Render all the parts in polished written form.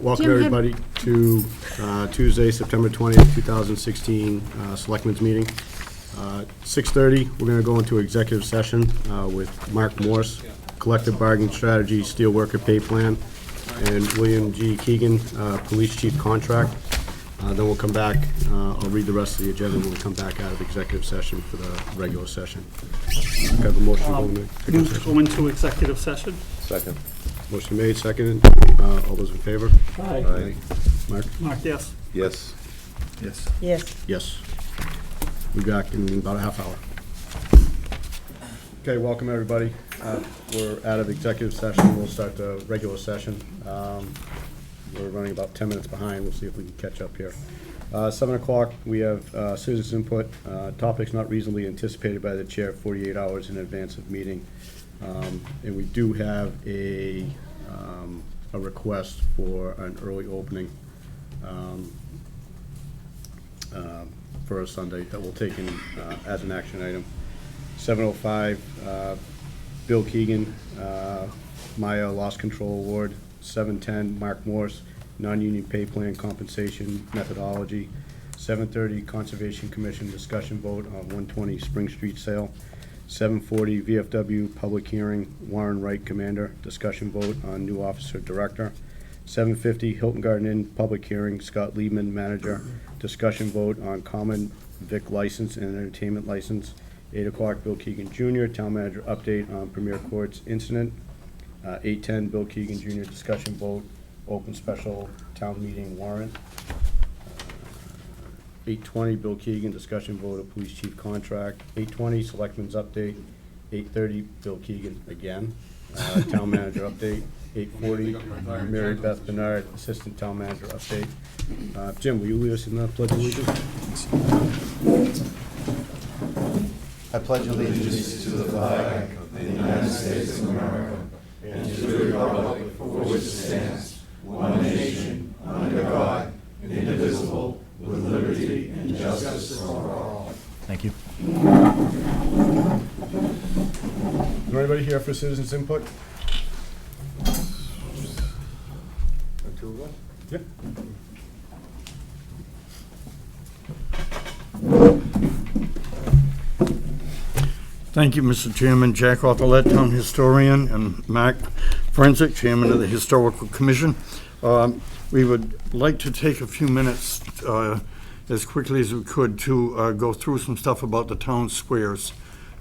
Welcome everybody to Tuesday, September 20th, 2016 Selectmen's meeting. 6:30, we're going to go into executive session with Mark Morse, Collective Bargaining Strategy, Steelworker Pay Plan, and William G. Keegan, Police Chief Contract. Then we'll come back. I'll read the rest of the agenda when we come back out of executive session for the regular session. Have a motion to go into executive session. Go into executive session. Second. Motion made, seconded. All those in favor? Aye. Aye. Mark? Mark, yes. Yes. Yes. Yes. We'll be back in about a half hour. Okay, welcome everybody. We're out of executive session. We'll start the regular session. We're running about 10 minutes behind. We'll see if we can catch up here. 7 o'clock, we have citizens input. Topics not reasonably anticipated by the chair 48 hours in advance of meeting. And we do have a request for an early opening for a Sunday that we'll take in as an action item. 7:05, Bill Keegan, Maya Loss Control Award. 7:10, Mark Morse, non-union pay plan compensation methodology. 7:30, Conservation Commission discussion vote on 120 Spring Street sale. 7:40, VFW public hearing, Warren Wright Commander, discussion vote on new officer director. 7:50, Hilton Garden Inn public hearing, Scott Liebman, manager, discussion vote on common vic license and entertainment license. 8 o'clock, Bill Keegan Jr., town manager update on Premier Courts incident. 8:10, Bill Keegan Jr., discussion vote, open special town meeting warrant. 8:20, Bill Keegan, discussion vote of police chief contract. 8:20, selectmen's update. 8:30, Bill Keegan again, town manager update. 8:40, Mary Beth Bernard, assistant town manager update. Jim, will you lead us in the pledge of allegiance? I pledge allegiance to the flag of the United States of America and to the republic for which it stands, one nation, under God, indivisible, with liberty and justice for all. Thank you. Is there anybody here for citizens input? Yeah. Thank you, Mr. Chairman. Jack Arthurlet, Town Historian, and Mark Forensic, Chairman of the Historical Commission. We would like to take a few minutes, as quickly as we could, to go through some stuff about the town squares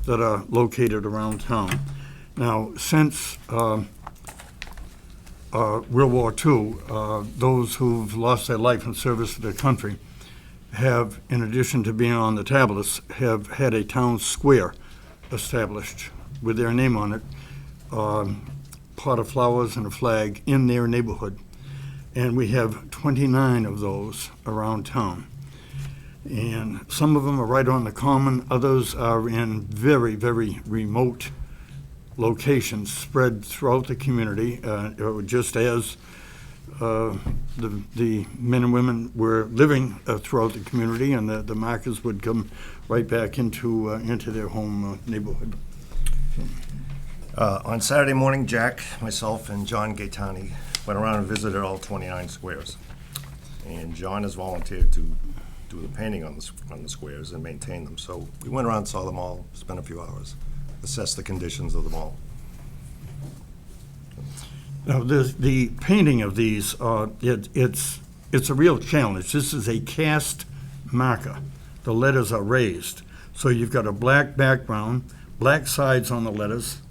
that are located around town. Now, since World War II, those who've lost their life in service to their country have, in addition to being on the tablets, have had a town square established with their name on it, pot of flowers and a flag in their neighborhood. And we have 29 of those around town. And some of them are right on the common, others are in very, very remote locations spread throughout the community, just as the men and women were living throughout the community, and the markers would come right back into their home neighborhood. On Saturday morning, Jack, myself, and John Gaetani went around and visited all 29 squares. And John has volunteered to do the painting on the squares and maintain them. So we went around, saw them all, spent a few hours, assessed the conditions of them all. Now, the painting of these, it's a real challenge. This is a cast marker. The letters are raised. So you've got a black background, black sides on the letters,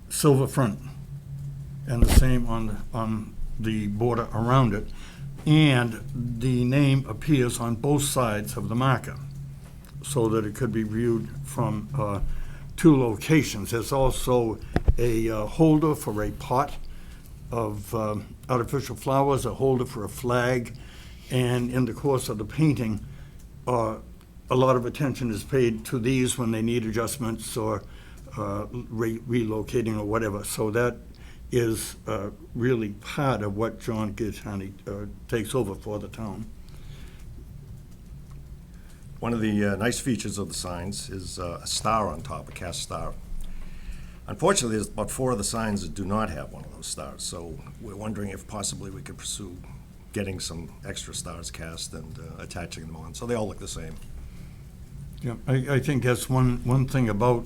silver front, and the same on the border around it. And the name appears on both sides of the marker so that it could be viewed from two locations. There's also a holder for a pot of artificial flowers, a holder for a flag, and in the course of the painting, a lot of attention is paid to these when they need adjustments or relocating or whatever. So that is really part of what John Gaetani takes over for the town. One of the nice features of the signs is a star on top, a cast star. Unfortunately, there's about 4 of the signs that do not have one of those stars, so we're wondering if possibly we could pursue getting some extra stars cast and attaching them on, so they all look the same. Yeah, I think that's one thing about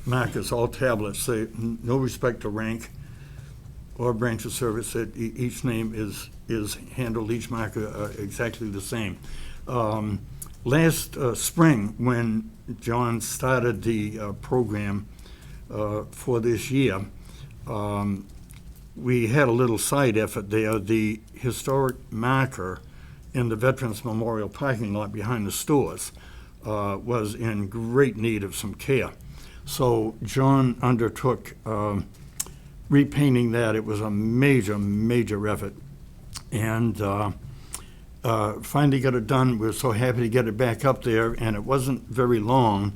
markers, all tablets, they, no respect to rank or branch of service, that each name is handled, each marker exactly the same. Last spring, when John started the program for this year, we had a little side effort there. The historic marker in the Veterans Memorial parking lot behind the stores was in great need of some care. So John undertook repainting that. It was a major, major effort. And finally got it done. We were so happy to get it back up there, and it wasn't very long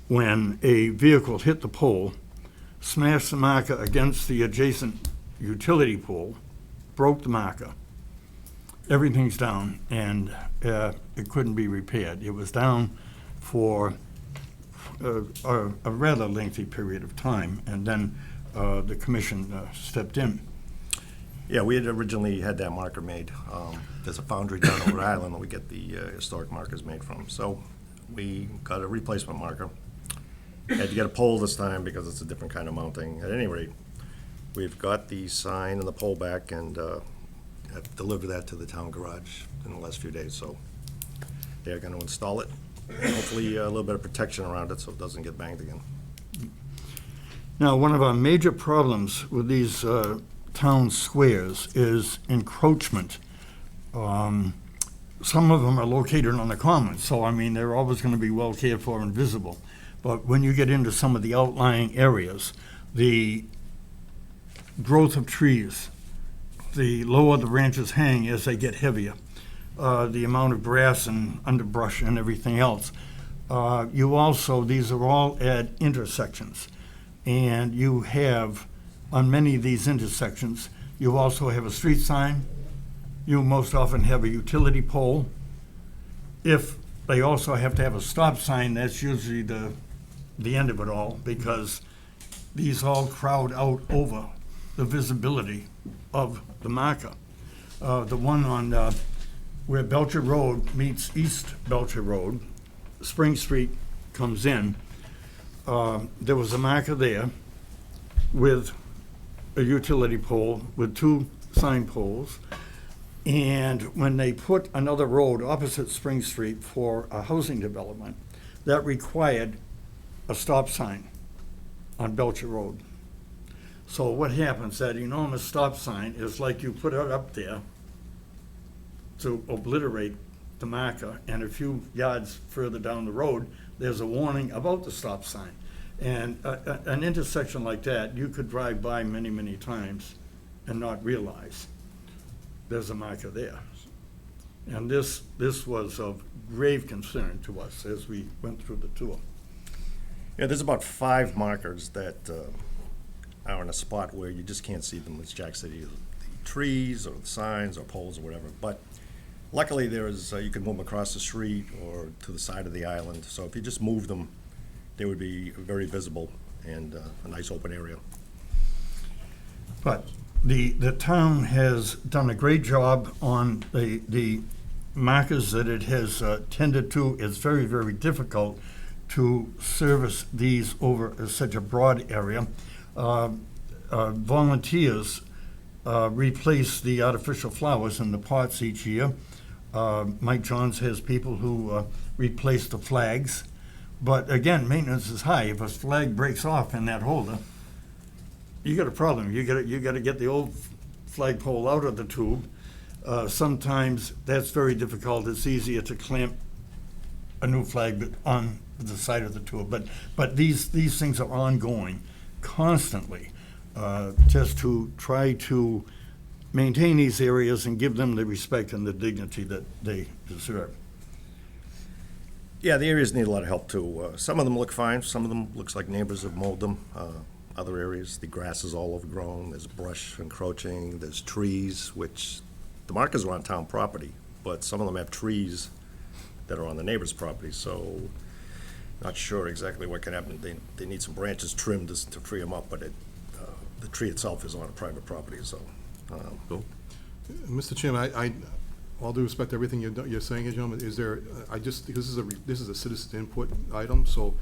when a vehicle hit the pole, smashed the marker against the adjacent utility pole, broke the marker. Everything's down, and it couldn't be repaired. It was down for a rather lengthy period of time, and then the commission stepped in. Yeah, we had originally had that marker made. There's a foundry down in Rhode Island that we get the historic markers made from. So we got a replacement marker. Had to get a pole this time because it's a different kind of mounting. At any rate, we've got the sign and the pole back, and have delivered that to the town garage in the last few days. So they're going to install it. Hopefully a little bit of protection around it so it doesn't get banged again. Now, one of our major problems with these town squares is encroachment. Some of them are located on the common, so I mean, they're always going to be well cared for and visible. But when you get into some of the outlying areas, the growth of trees, the lower the branches hang as they get heavier, the amount of grass and underbrush and everything else. You also, these are all at intersections. And you have, on many of these intersections, you also have a street sign. You most often have a utility pole. If they also have to have a stop sign, that's usually the end of it all, because these all crowd out over the visibility of the marker. The one on where Belcher Road meets East Belcher Road, Spring Street comes in, there was a marker there with a utility pole with 2 sign poles. And when they put another road opposite Spring Street for a housing development, that required a stop sign on Belcher Road. So what happens, that enormous stop sign is like you put it up there to obliterate the marker, and a few yards further down the road, there's a warning about the stop sign. And an intersection like that, you could drive by many, many times and not realize there's a marker there. And this was of grave concern to us as we went through the tour. Yeah, there's about 5 markers that are in a spot where you just can't see them, as Jack said, either the trees or the signs or poles or whatever. But luckily, there's you can move them across the street or to the side of the island. So if you just move them, they would be very visible and a nice open area. But the town has done a great job on the markers that it has tended to. It's very, very difficult to service these over such a broad area. Volunteers replace the artificial flowers in the pots each year. Mike Johns has people who replace the flags. But again, maintenance is high. If a flag breaks off in that holder, you got a problem. You got to get the old flagpole out of the tube. Sometimes that's very difficult. It's easier to clamp a new flag on the side of the tube. But these things are ongoing, constantly, just to try to maintain these areas and give them the respect and the dignity that they deserve. Yeah, the areas need a lot of help too. Some of them look fine. Some of them looks like neighbors have mowed them. Other areas, the grass is all overgrown. There's brush encroaching. There's trees, which the markers are on town property, but some of them have trees that are on the neighbor's property. So Not sure exactly what can happen. They need some branches trimmed to free them up, but the tree itself is on a private property, so. Mr. Chairman, all due respect to everything you're saying here, gentlemen, is there, this is a citizen input item, so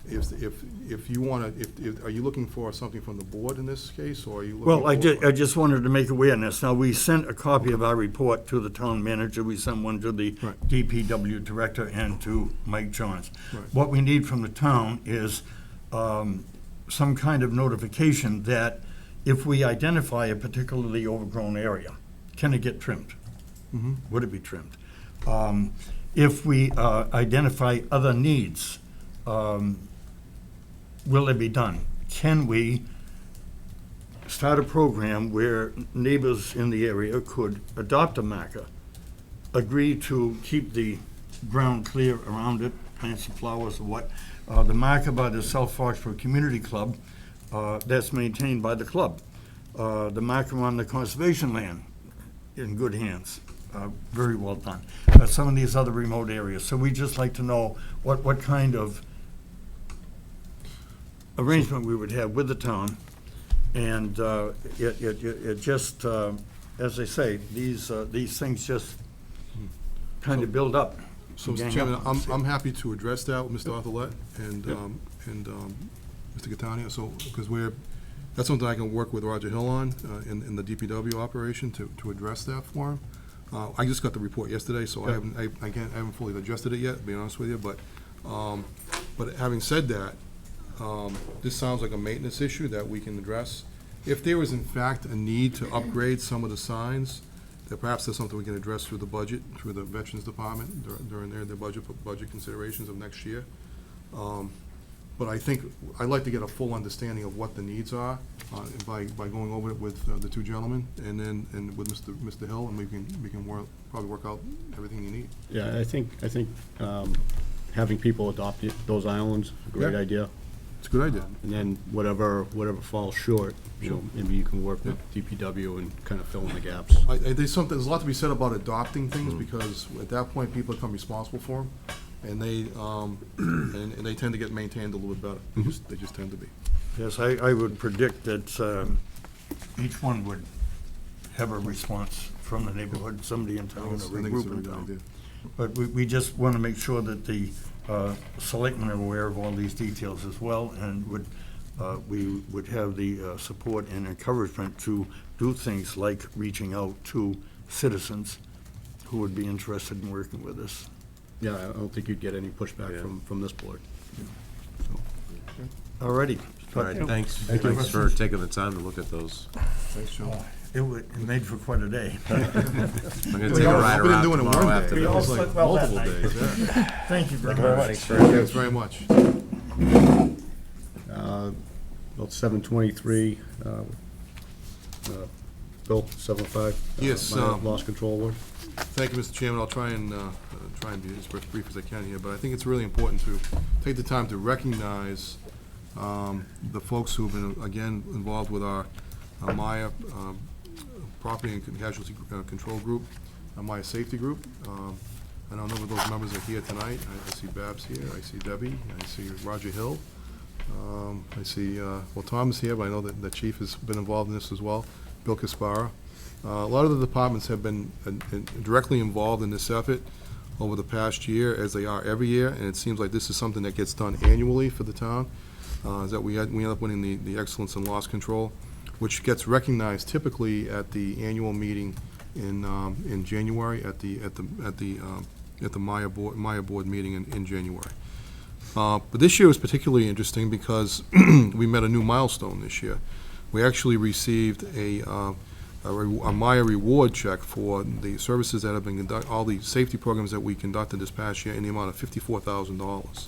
if you want to, are you looking for something from the board in this case, or are you looking for? Well, I just wanted to make awareness. Now, we sent a copy of our report to the town manager. We sent one to the Right. DPW director and to Mike Johns. Right. What we need from the town is some kind of notification that if we identify a particularly overgrown area, can it get trimmed? Would it be trimmed? If we identify other needs, will it be done? Can we start a program where neighbors in the area could adopt a marker, agree to keep the ground clear around it, plant some flowers or what? The marker by the South Foxborough Community Club, that's maintained by the club. The marker on the conservation land, in good hands, very well done. Some of these other remote areas. So we'd just like to know what kind of arrangement we would have with the town. And it just, as I say, these things just kind of build up. So, gang Mr. Chairman, up on us. I'm happy to address that with Mr. Arthurlet and Mr. Catania, so, because that's something I can work with Roger Hill on in the DPW operation to address that for him. I just got the report yesterday, so I haven't fully digested it yet, to be honest with you, but having said that, this sounds like a maintenance issue that we can address. If there is in fact a need to upgrade some of the signs, that perhaps that's something we can address through the budget, through the Veterans Department during their budget considerations of next year. But I think, I'd like to get a full understanding of what the needs are by going over it with the two gentlemen and with Mr. Hill, and we can probably work out everything you need. Yeah, I think having people adopt those islands, a great Yeah. idea. It's a good idea. And then whatever falls short, maybe you can work with DPW and kind of fill in the gaps. There's a lot to be said about adopting things, because at that point, people become responsible for them, and they tend to get maintained a little bit better. They just tend to be. Yes, I would predict that each one would have a response from the neighborhood, somebody in town, I or a think it's group a in very good idea. town. But we just want to make sure that the selectmen are aware of all these details as well, and we would have the support and encouragement to do things like reaching out to citizens who would be interested in working with us. Yeah, I don't think you'd get any pushback from this board. All righty. All right, thanks. Any Thanks for questions? taking the time to look at those. Thanks, Joe. It made for quite a day. I'm gonna take a ride We've been around doing it tomorrow one after day. We all this. It was like slept well that multiple night. days, yeah. Thank you very much. Thanks very much. About 7:23, Bill, 7:05. Yes, Lost control award. Thank you, Mr. Chairman. I'll try and be as brief as I can here, but I think it's really important to take the time to recognize the folks who've been, again, involved with our Maya Property and Casualty Control Group, Maya Safety Group. I know a number of those members are here tonight. I see Babs here, I see Debbie, I see Roger Hill. I see, well, Tom's here, but I know that the chief has been involved in this as well, Bill Caspara. A lot of the departments have been directly involved in this effort over the past year, as they are every year, and it seems like this is something that gets done annually for the town, is that we end up winning the Excellence in Loss Control, which gets recognized typically at the annual meeting in January, at the Maya board meeting in January. But this year was particularly interesting because we met a new milestone this year. We actually received a Maya reward check for the services that have been conducted, all the safety programs that we conducted this past year, in the amount of $54,000.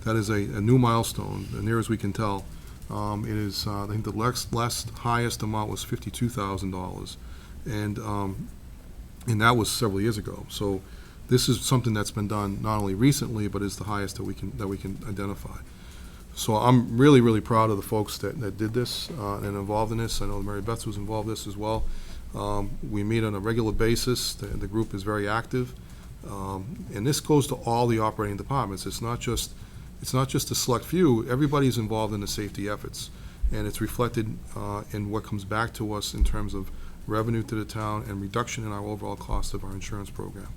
That is a new milestone, the nearest we can tell. It is, I think the last highest amount was $52,000, and that was several years ago. So this is something that's been done not only recently, but is the highest that we can identify. So I'm really, really proud of the folks that did this and involved in this. I know Mary Beth was involved in this as well. We meet on a regular basis. The group is very active. And this goes to all the operating departments. It's not just it's not just a select few, everybody's involved in the safety efforts. And it's reflected in what comes back to us in terms of revenue to the town and reduction in our overall cost of our insurance program.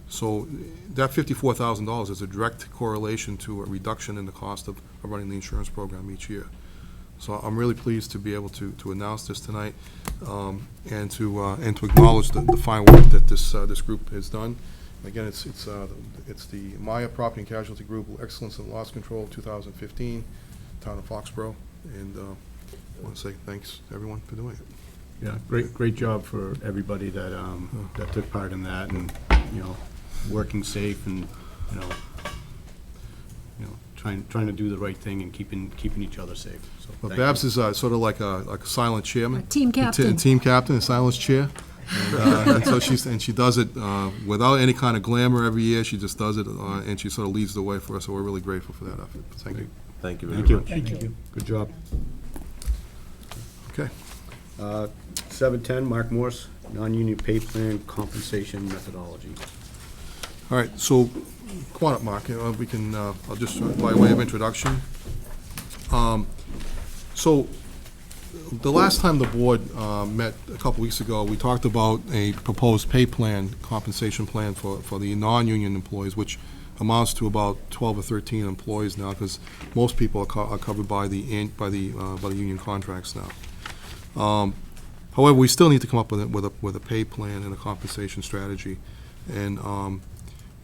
So that $54,000 is a direct correlation to a reduction in the cost of running the insurance program each year. So I'm really pleased to be able to announce this tonight, and to acknowledge the fine work that this group has done. Again, it's the Maya Property and Casualty Group Excellence in Loss Control 2015, Town of Foxborough, and I want to say thanks to everyone for doing it. Yeah, great job for everybody that took part in that, and, working safe and, trying to do the right thing and keeping each other safe. So But thank Babs you. is sort of like a silent chairman. Team captain. Team captain, a silent chair. And so she does it without any kind of glamour every year. She just does it, and she sort of leads the way for us, so we're really grateful for that effort. Thank you. Thank you very Thank you. much. Thank you. Good job. Okay. 710, Mark Morse, non-union pay plan compensation methodology. All right, so, come on up, Mark. We can, I'll just, by way of introduction. So, the last time the board met a couple weeks ago, we talked about a proposed pay plan, compensation plan for the non-union employees, which amounts to about 12 or 13 employees now, because most people are covered by the union contracts now. However, we still need to come up with a pay plan and a compensation strategy, and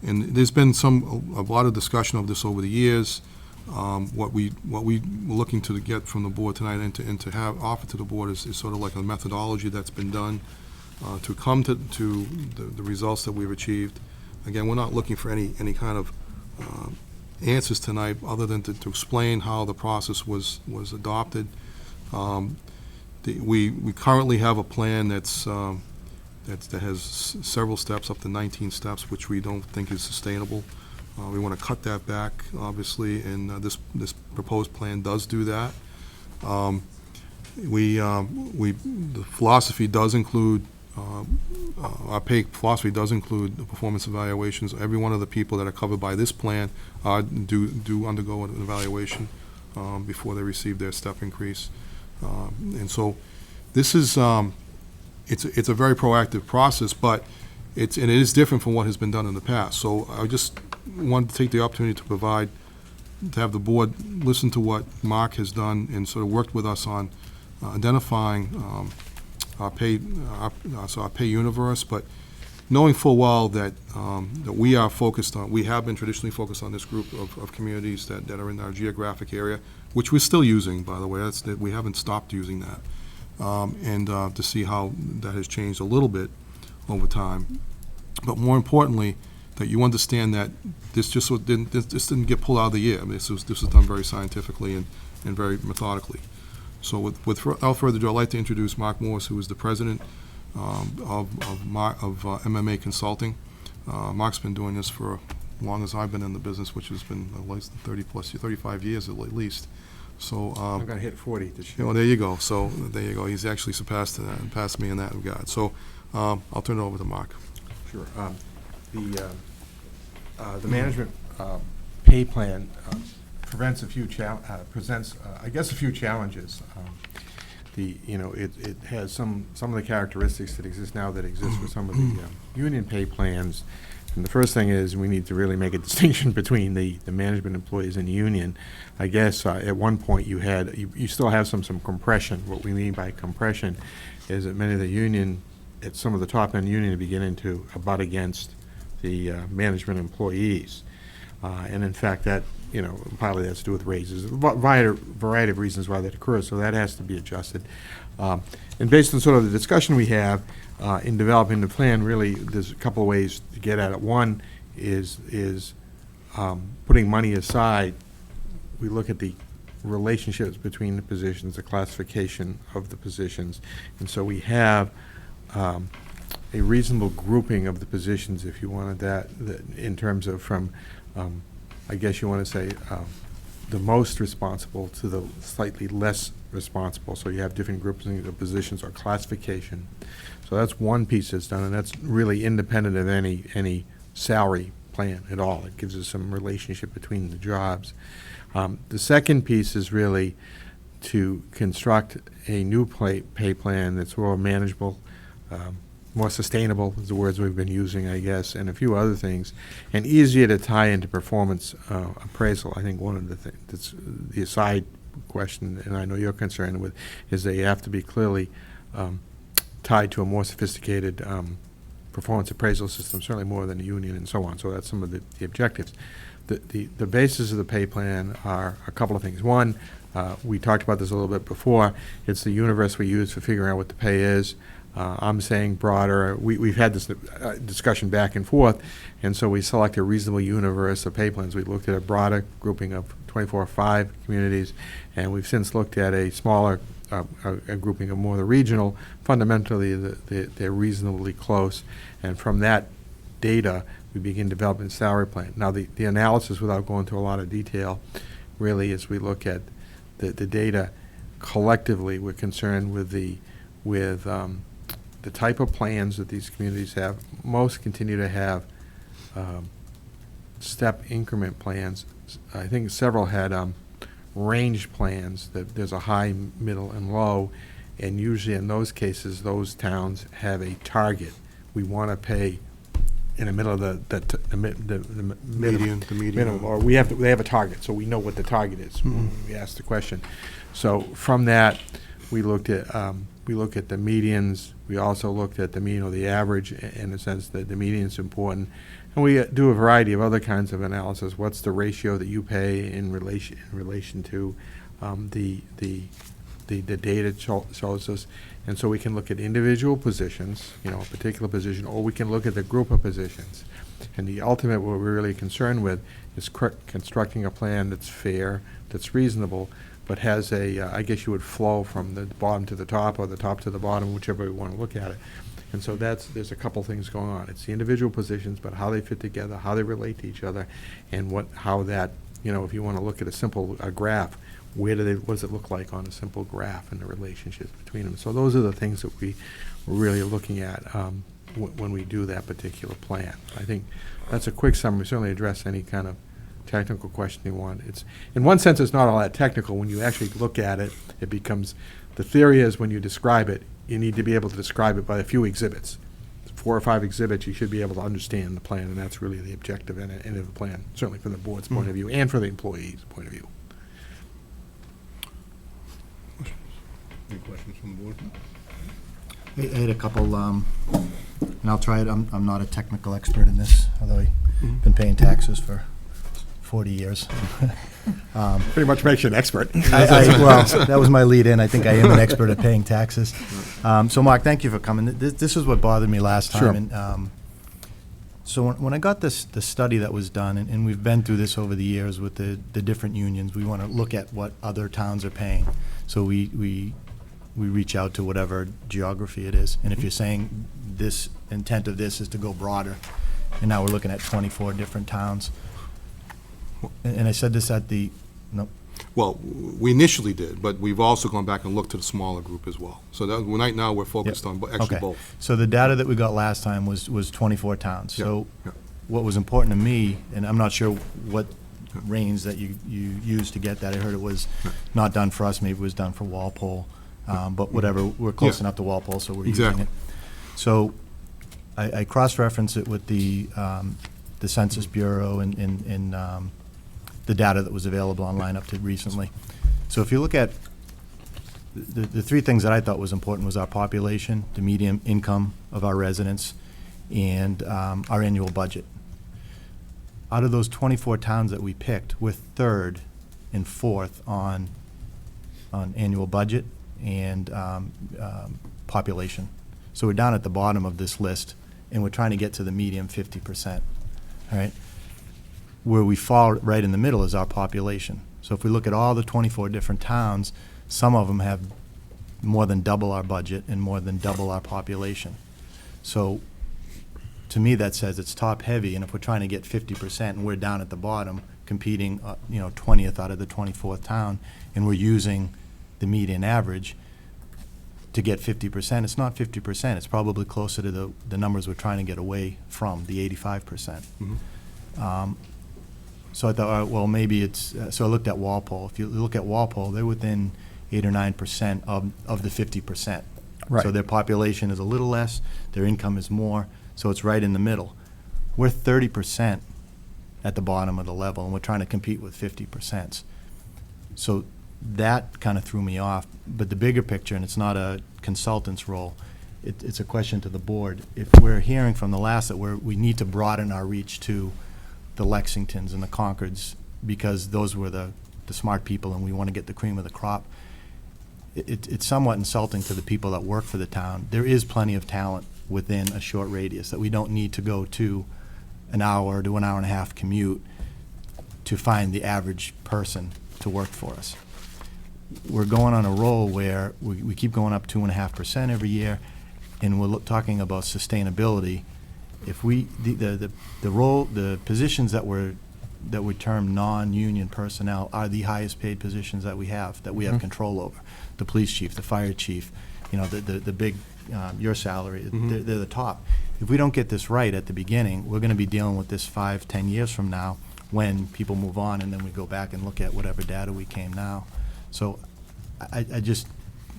there's been a lot of discussion of this over the years. What we were looking to get from the board tonight and to have offered to the board is sort of like a methodology that's been done to come to the results that we've achieved. Again, we're not looking for any kind of answers tonight, other than to explain how the process was adopted. We currently have a plan that has several steps, up to 19 steps, which we don't think is sustainable. We want to cut that back, obviously, and this proposed plan does do that. The philosophy does include, our pay philosophy does include the performance evaluations. Every one of the people that are covered by this plan do undergo an evaluation before they receive their step increase. And so this is, it's a very proactive process, but it is different from what has been done in the past. So I just wanted to take the opportunity to have the board listen to what Mark has done and sort of worked with us on identifying our pay universe, but knowing full well that we have been traditionally focused on this group of communities that are in our geographic area, which we're still using, by the way. We haven't stopped using that, and to see how that has changed a little bit over time. But more importantly, that you understand that this didn't get pulled out of the air. I mean, this was done very scientifically and very methodically. So without further ado, I'd like to introduce Mark Morse, who is the president of MMA Consulting. Mark's been doing this for as long as I've been in the business, which has been at least 35 years at least. So I'm going to hit 40 this year. there you go. So there you go. He's actually surpassed me in that regard. So I'll turn it over to Mark. Sure. The management pay plan presents a few challenges. It has some of the characteristics that exist now that exist with some of the union pay plans. And the first thing is we need to really make a distinction between the management employees and the union. I guess at one point you still have some compression. What we mean by compression is that many of the union, at some of the top end union, are beginning to butt against the management employees. And in fact, that partly has to do with raises, a variety of reasons why that occurs, so that has to be adjusted. And based on sort of the discussion we have in developing the plan, really, there's a couple of ways to get at it. One is putting money aside. We look at the relationships between the positions, the classification of the positions, and so we have a reasonable grouping of the positions, if you wanted that in terms of from I guess you want to say the most responsible to the slightly less responsible. So you have different groups of positions or classification. So that's one piece that's done, and that's really independent of any salary plan at all. It gives us some relationship between the jobs. The second piece is really to construct a new pay plan that's more manageable, more sustainable is the words we've been using, I guess, and a few other things, and easier to tie into performance appraisal. I think one of the things that's the aside question, and I know you're concerned with, is they have to be clearly tied to a more sophisticated performance appraisal system, certainly more than a union and so on. So that's some of the objectives. The basis of the pay plan are a couple of things. One, we talked about this a little bit before, it's the universe we use for figuring out what the pay is. I'm saying broader. We've had this discussion back and forth, and so we select a reasonable universe of pay plans. We looked at a broader grouping of 24/5 communities, and we've since looked at a smaller a grouping of more the regional. Fundamentally, they're reasonably close, and from that data, we begin developing a salary plan. Now, the analysis, without going into a lot of detail, really, as we look at the data collectively, we're concerned with the type of plans that these communities have. Most continue to have step increment plans. I think several had range plans that there's a high, middle, and low, and usually in those cases, those towns have a target. We want to pay in the middle of the Median, minimum, or they have a target, so we know what the target is when we ask the question. So from that, we looked at the medians. We also looked at the mean or the average, in the sense that the median is important. And we do a variety of other kinds of analysis. What's the ratio that you pay in relation to the data shows us? And so we can look at individual positions, a particular position, or we can look at the group of positions. And the ultimate, what we're really concerned with, is constructing a plan that's fair, that's reasonable, but has I guess you would flow from the bottom to the top, or the top to the bottom, whichever we want to look at it. And so there's a couple things going on. It's the individual positions, but how they fit together, how they relate to each other, and how that, if you want to look at a simple graph, what does it look like on a simple graph and the relationships between them. So those are the things that we're really looking at when we do that particular plan. I think that's a quick summary. Certainly address any kind of technical question you want. In one sense, it's not all that technical. When you actually look at it, it becomes, the theory is when you describe it, you need to be able to describe it by a few exhibits. 4 or 5 exhibits, you should be able to understand the plan, and that's really the objective in the plan, certainly from the board's point of view and for the employees' point of view. Any questions from the board? I had a couple, and I'll try it. I'm not a technical expert in this, although I've been paying taxes for 40 years. Pretty much makes you an expert. Well, that was my lead in. I think I am an expert at paying taxes. So, Mark, thank you for coming. This is what bothered me last time. Sure. And, so when I got the study that was done, and we've been through this over the years with the different unions, we want to look at what other towns are paying. So we reach out to whatever geography it is. And if you're saying this intent of this is to go broader, and now we're looking at 24 different towns. And I said this at the, no. Well, we initially did, but we've also gone back and looked at the smaller group as well. So right now, we're focused on actually both. So the data that we got last time was 24 towns. Yeah, So yeah. what was important to me, and I'm not sure what range that you used to get that. I heard it was not done for us, maybe it was done for Walpole. But whatever, we're close enough to Walpole, so we're using it. So I cross-referenced it with the Census Bureau and the data that was available online up to recently. So if you look at the 3 things that I thought was important was our population, the median income of our residents, and our annual budget. Out of those 24 towns that we picked, we're 3rd and 4th on annual budget and population. So we're down at the bottom of this list, and we're trying to get to the median 50%, all right? Where we fall right in the middle is our population. So if we look at all the 24 different towns, some of them have more than double our budget and more than double our population. So to me, that says it's top-heavy, and if we're trying to get 50% and we're down at the bottom, competing, 20th out of the 24th town, and we're using the median average to get 50%, it's not 50%. It's probably closer to the numbers we're trying to get away from, the 85%. So I thought, well, maybe it's, so I looked at Walpole. If you look at Walpole, they're within 8 or 9% of the 50%. Right. So their population is a little less, their income is more, so it's right in the middle. We're 30% at the bottom of the level, and we're trying to compete with 50%. So that kind of threw me off. But the bigger picture, and it's not a consultant's role, it's a question to the board. If we're hearing from the last that we need to broaden our reach to the Lexingtons and the Concords, because those were the smart people and we want to get the cream of the crop, it's somewhat insulting to the people that work for the town. There is plenty of talent within a short radius that we don't need to go to an hour to an hour and a half commute to find the average person to work for us. We're going on a roll where we keep going up 2.5% every year, and we're talking about sustainability. If we, the positions that we term non-union personnel are the highest paid positions that we have control over. The police chief, the fire chief, the big, your salary, they're the top. If we don't get this right at the beginning, we're gonna be dealing with this 5-10 years from now when people move on, and then we go back and look at whatever data we came now. So I just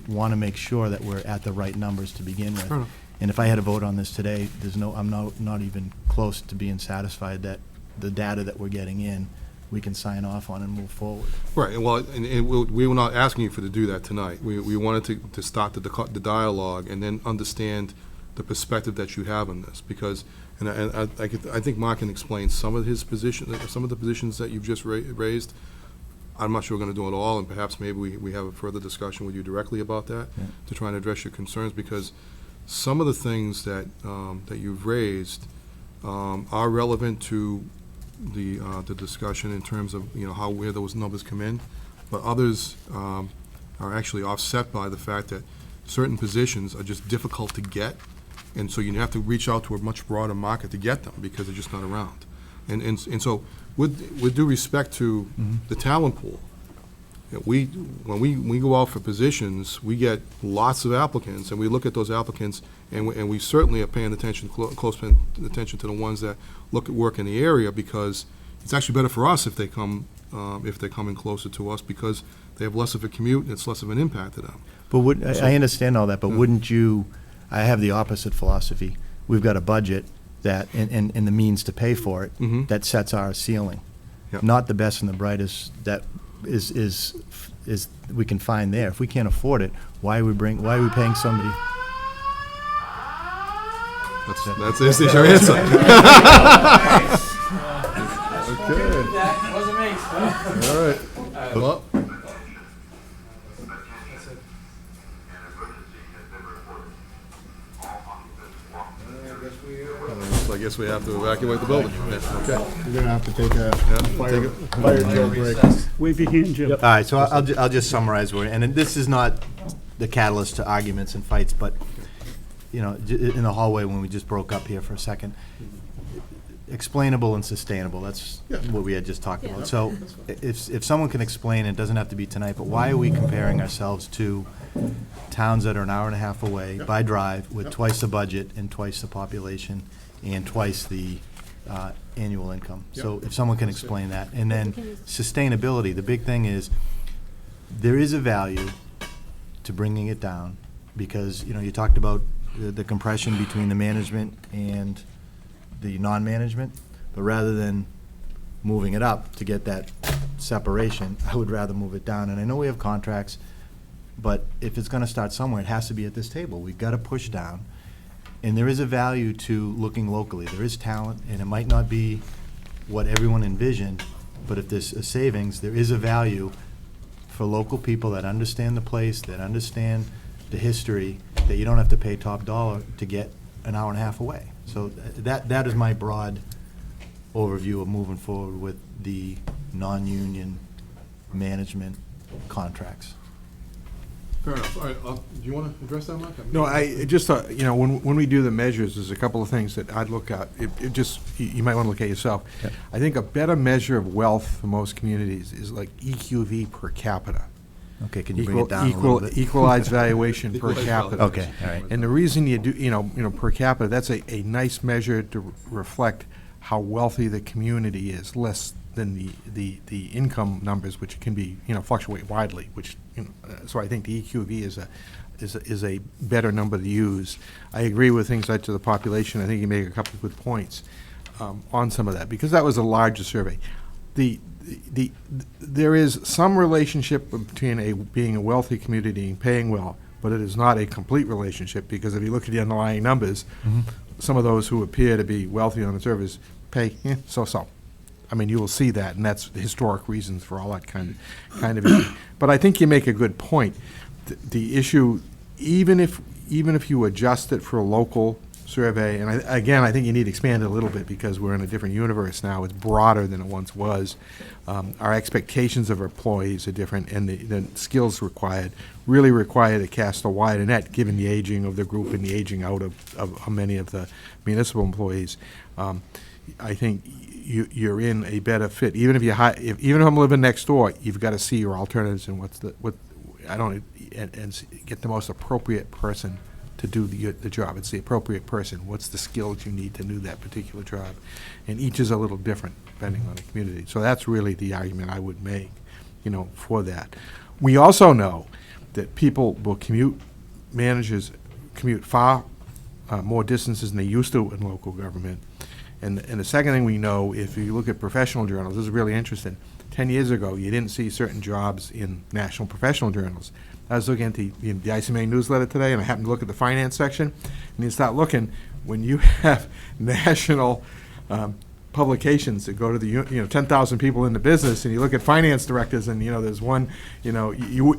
wanna make sure that we're at the right numbers to begin with. Fair enough. And if I had a vote on this today, I'm not even close to being satisfied that the data that we're getting in, we can sign off on and move forward. Right, and well, and we were not asking you for to do that tonight. We wanted to start the dialogue and then understand the perspective that you have on this, because, and I think Mark can explain some of his position, some of the positions that you've just raised. I'm not sure we're going to do it all, and perhaps maybe we have a further discussion with you directly about that, to try and address your concerns, because some of the things that that you've raised are relevant to the discussion in terms of where those numbers come in, but others are actually offset by the fact that certain positions are just difficult to get, and so you have to reach out to a much broader market to get them because they're just not around. And so with due respect to the talent pool, when we go out for positions, we get lots of applicants, and we look at those applicants, and we certainly are paying attention, close attention to the ones that look at work in the area, because it's actually better for us if they come in closer to us, because they have less of a commute and it's less of an impact to them. But I understand all that, but wouldn't you, I have the opposite philosophy. We've got a budget that, and the means to pay for it, that sets our ceiling. Yep. Not the best and the brightest that is we can find there. If we can't afford it, why are we paying somebody? That's your answer. Okay. That wasn't me. All right. Well, I guess we have to evacuate the building. Okay. We're gonna have to take a Fire drill break. Wave your hand, Jim. All right, so I'll just summarize, and this is not the catalyst to arguments and fights, but, in the hallway when we just broke up here for a second, explainable and sustainable, that's what we had just talked about. So if someone can explain, it doesn't have to be tonight, but why are we comparing ourselves to towns that are an hour and a half away by drive with twice the budget and twice the population and twice the annual income? So if someone can explain that. And then sustainability, the big thing is there is a value to bringing it down, because, you talked about the compression between the management and the non-management, but rather than moving it up to get that separation, I would rather move it down. And I know we have contracts, but if it's gonna start somewhere, it has to be at this table. We've gotta push down. And there is a value to looking locally. There is talent, and it might not be what everyone envisioned, but if there's a savings, there is a value for local people that understand the place, that understand the history, that you don't have to pay top dollar to get an hour and a half away. So that is my broad overview of moving forward with the non-union management contracts. Fair enough. All right, do you want to address that, Mark? No, I just thought, when we do the measures, there's a couple of things that I'd look at. It just, you might want to look at yourself. Yep. I think a better measure of wealth for most communities is like EQV per capita. Okay, can you bring it down a little bit? Equalized valuation per Equalized capita. valuation. Okay, all right. And the reason you do, per capita, that's a nice measure to reflect how wealthy the community is, less than the income numbers, which can be, fluctuate widely, which, so I think the EQV is a better number to use. I agree with things like to the population. I think you make a couple of good points on some of that, because that was a larger survey. There is some relationship between being a wealthy community and paying well, but it is not a complete relationship, because if you look at the underlying numbers, some of those who appear to be wealthy on the surface pay so-so. I mean, you will see that, and that's the historic reasons for all that kind of issue. But I think you make a good point. The issue, even if you adjust it for a local survey, and I think you need to expand it a little bit, because we're in a different universe now. It's broader than it once was. Our expectations of employees are different, and the skills required really require to cast a wider net, given the aging of the group and the aging out of many of the municipal employees. I think you're in a better fit. Even if even if I'm living next door, you've got to see your alternatives and and get the most appropriate person to do the job. It's the appropriate person. What's the skills you need to do that particular job? And each is a little different depending on the community. So that's really the argument I would make, for that. We also know that people will managers commute far more distances than they used to in local government. And the second thing we know, if you look at professional journals, this is really interesting. 10 years ago, you didn't see certain jobs in national professional journals. I was looking at the ICMA newsletter today, and I happened to look at the finance section, and you start looking, when you have national publications that go to the 10,000 people in the business, and you look at finance directors, and there's one, you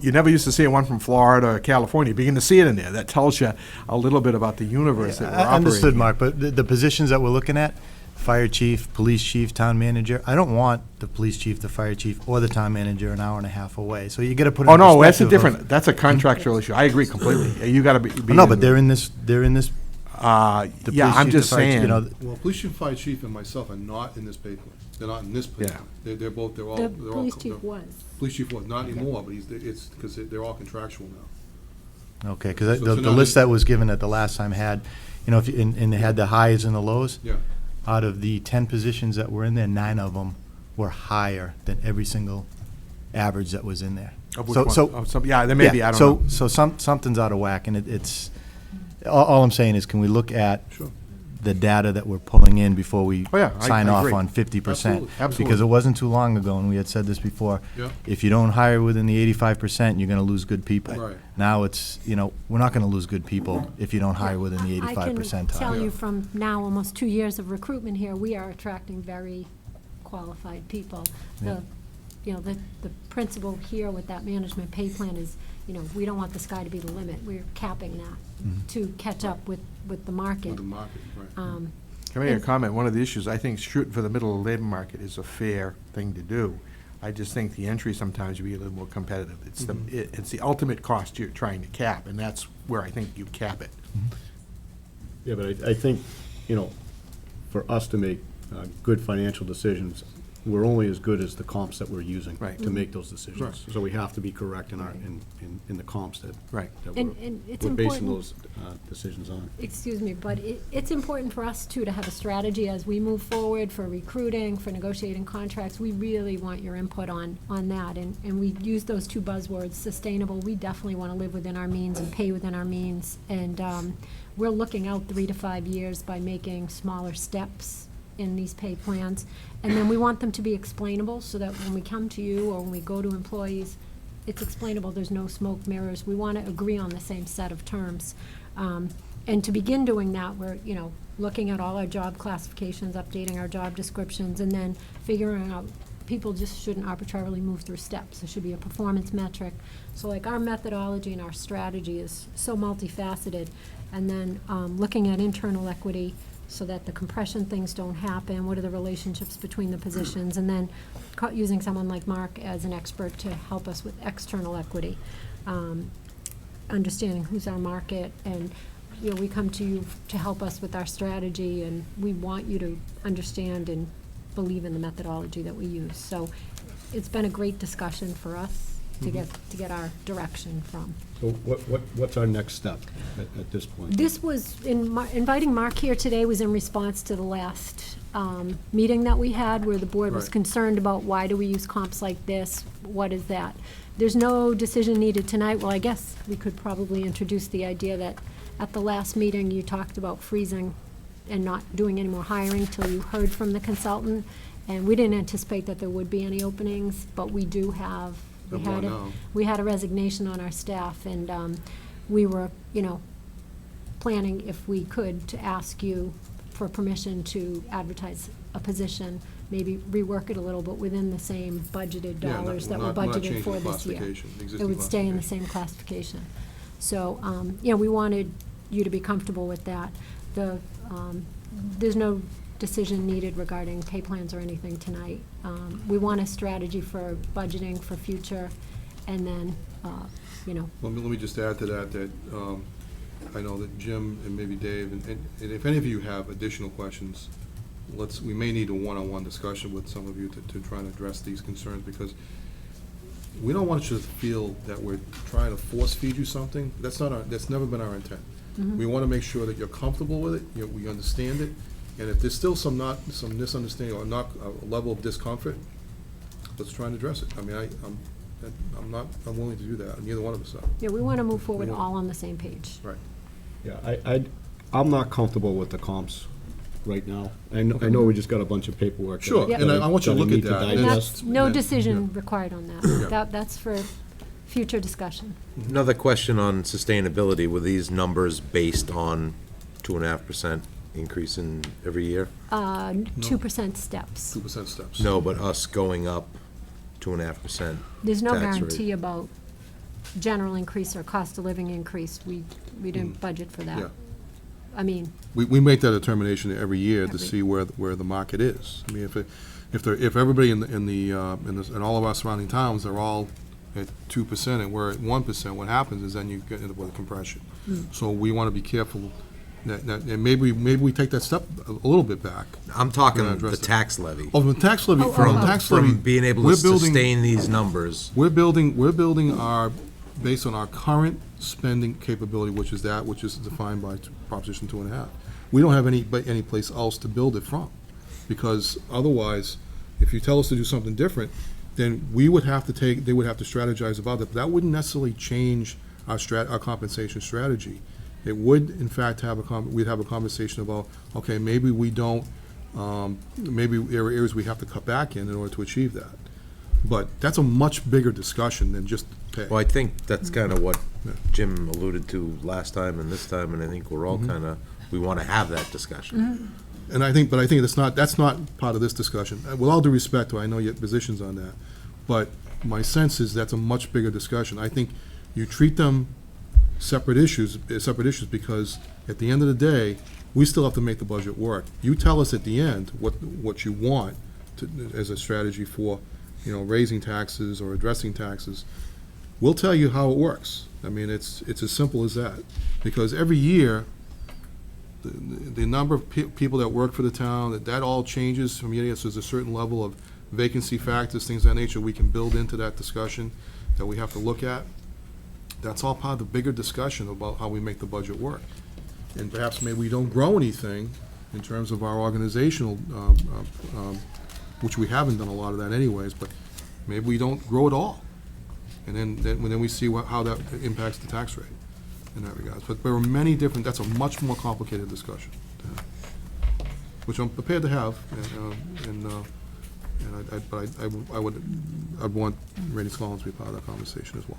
never used to see one from Florida or California. You begin to see it in there. That tells you a little bit about the universe that we're operating. Understood, Mark, but the positions that we're looking at, fire chief, police chief, town manager, I don't want the police chief, the fire chief, or the town manager an hour and a half away. So you got to put it in no, that's perspective that's a contractual issue. I agree completely. You got to be. No, but they're in this. Yeah, I'm chief, just the fire chief, saying. Well, police chief, fire chief, and myself are not in this pay plan. They're not in this pay Yeah. plan. They're all. The they're police all, chief was. Police chief was not anymore, but it's because they're all contractual now. Okay, because So the now list this- that was given at the last time had, and they had the highs and the lows. Yeah. Out of the 10 positions that were in there, 9 of them were higher than every single average that was in there. Of which So- one? so- Of some, yeah, there may be. I don't know. So something's out of whack, and it's, all I'm saying is, can we look at Sure. the data that we're pulling in before we Oh, yeah, sign I off agree. on 50%? Absolutely. Because it wasn't too long ago, and we had said this before, Yeah. if you don't hire within the 85%, you're gonna lose good people. Right. Now it's, we're not gonna lose good people if you don't hire within the 85%. I can tell Yeah. you from now almost 2 years of recruitment here, we are attracting very qualified people. Yeah. The principle here with that management pay plan is, we don't want the sky to be the limit. We're capping that to catch up with the market. With the market, right. Can I make a comment? One of the issues, I think shooting for the middle of the labor market is a fair thing to do. I just think the entry sometimes should be a little more competitive. It's it's the ultimate cost you're trying to cap, and that's where I think you cap it. Yeah, but I think, for us to make good financial decisions, we're only as good as the comps that we're using Right. to make those decisions. Right. So we have to be correct in in the comps that Right. that And we're it's we're basing important. those decisions on. Excuse me, but it's important for us, too, to have a strategy as we move forward for recruiting, for negotiating contracts. We really want your input on that, and we use those two buzzwords, sustainable. We definitely want to live within our means and pay within our means, and we're looking out 3 to 5 years by making smaller steps in these pay plans, and then we want them to be explainable, so that when we come to you or when we go to employees, it's explainable, there's no smoke mirrors. We want to agree on the same set of terms. And to begin doing that, we're, looking at all our job classifications, updating our job descriptions, and then figuring out, people just shouldn't arbitrarily move through steps. There should be a performance metric. So like our methodology and our strategy is so multifaceted. And then looking at internal equity, so that the compression things don't happen, what are the relationships between the positions, and then using someone like Mark as an expert to help us with external equity, understanding who's our market, and we come to you to help us with our strategy, and we want you to understand and believe in the methodology that we use. So it's been a great discussion for us, to get our direction from. So what's our next step at this point? This was, inviting Mark here today was in response to the last meeting that we had, where the board was Right. concerned about why do we use comps like this? What is that? There's no decision needed tonight. Well, I guess we could probably introduce the idea that at the last meeting, you talked about freezing and not doing any more hiring till you heard from the consultant. And we didn't anticipate that there would be any openings, but we do have, Have one now. we had a resignation on our staff, and we were, planning, if we could, to ask you for permission to advertise a position, maybe rework it a little, but within the same budgeted Yeah, dollars that we're were not budgeted changing for the this year. classification, the It existing would stay in the classification. same classification. So, we wanted you to be comfortable with that. There's no decision needed regarding pay plans or anything tonight. We want a strategy for budgeting for future, and then, Let me just add to that, I know that Jim and maybe Dave, and if any of you have additional questions, we may need a one-on-one discussion with some of you to try and address these concerns, because we don't want you to feel that we're trying to force feed you something. That's never been our intent. We want to make sure that you're comfortable with it, we understand it, and if there's still some misunderstanding or not a level of discomfort, let's try and address it. I mean, I'm willing to do that, neither one of us are. yeah, we want to move forward Yeah. all on the same page. Right. Yeah, I'm not comfortable with the comps right now. I know we just got a bunch of paperwork. Sure, that and I want you to that look we at need to that. And digest. that's, no Yeah. decision required on that. Yeah. That's for future discussion. Another question on sustainability, were these numbers based on 2.5% increase in every year? 2% steps. 2% steps. No, but us going up 2.5%. There's no tax rate. guarantee about general increase or cost of living increase. We didn't budget for Yeah. that. I mean, We make that determination every year to Every- see where the market is. I mean, if everybody in all of our surrounding towns are all at 2% and we're at 1%, what happens is then you get into with a compression. So we want to be careful and maybe we take that step a little bit back. I'm talking We're gonna the address it. tax levy. Oh, from the tax levy, From being able to we're building- sustain these numbers. We're building based on our current spending capability, which is defined by Proposition 2.5. We don't have any place else to build it from, because otherwise, if you tell us to do something different, then they would have to strategize about it. That wouldn't necessarily change our compensation strategy. It would, in fact, we'd have a conversation about, okay, maybe we don't, maybe there are areas we have to cut back in order to achieve that. But that's a much bigger discussion than just pay. Well, I think that's kind of what Yeah. Jim alluded to last time and this time, and I think we're all kind of, we want to have that discussion. And I think that's not part of this discussion. With all due respect, I know your positions on that, but my sense is that's a much bigger discussion. I think you treat them separate issues, because at the end of the day, we still have to make the budget work. You tell us at the end what you want as a strategy for, raising taxes or addressing taxes. We'll tell you how it works. I mean, it's as simple as that. Because every year, the number of people that work for the town, that all changes from year to year. So there's a certain level of vacancy factors, things of that nature, we can build into that discussion that we have to look at. That's all part of the bigger discussion about how we make the budget work. And perhaps maybe we don't grow anything in terms of our organizational, which we haven't done a lot of that anyways, but maybe we don't grow at all. And then we see how that impacts the tax rate in that regard. But there are many different, that's a much more complicated discussion, which I'm prepared to have, but I'd want Randy Scollins to be part of that conversation as well.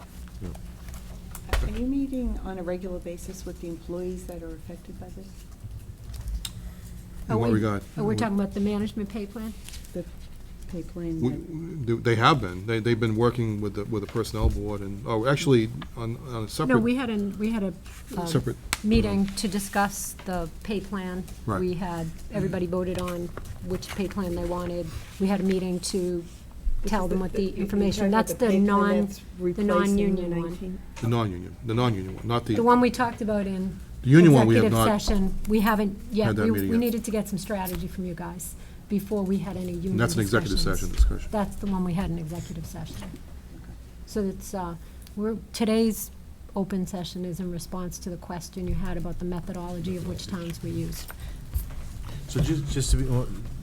Are you meeting on a regular basis with the employees that are affected by this? In what regard? We're talking about the management pay plan? The pay plan? They have been. They've been working with the personnel board actually on a separate. No, we had a Separate. meeting to discuss the pay plan. Right. Everybody voted on which pay plan they wanted. We had a meeting to tell them what the information, that's the non-union one. The non-union one, not The one we talked about in The union one, we have executive not session. We haven't yet. had that meeting We yet. needed to get some strategy from you guys before we had any union And that's an executive discussions. session discussion. That's the one we had in executive session. So it's, today's open session is in response to the question you had about the methodology of which towns we used. So just to be,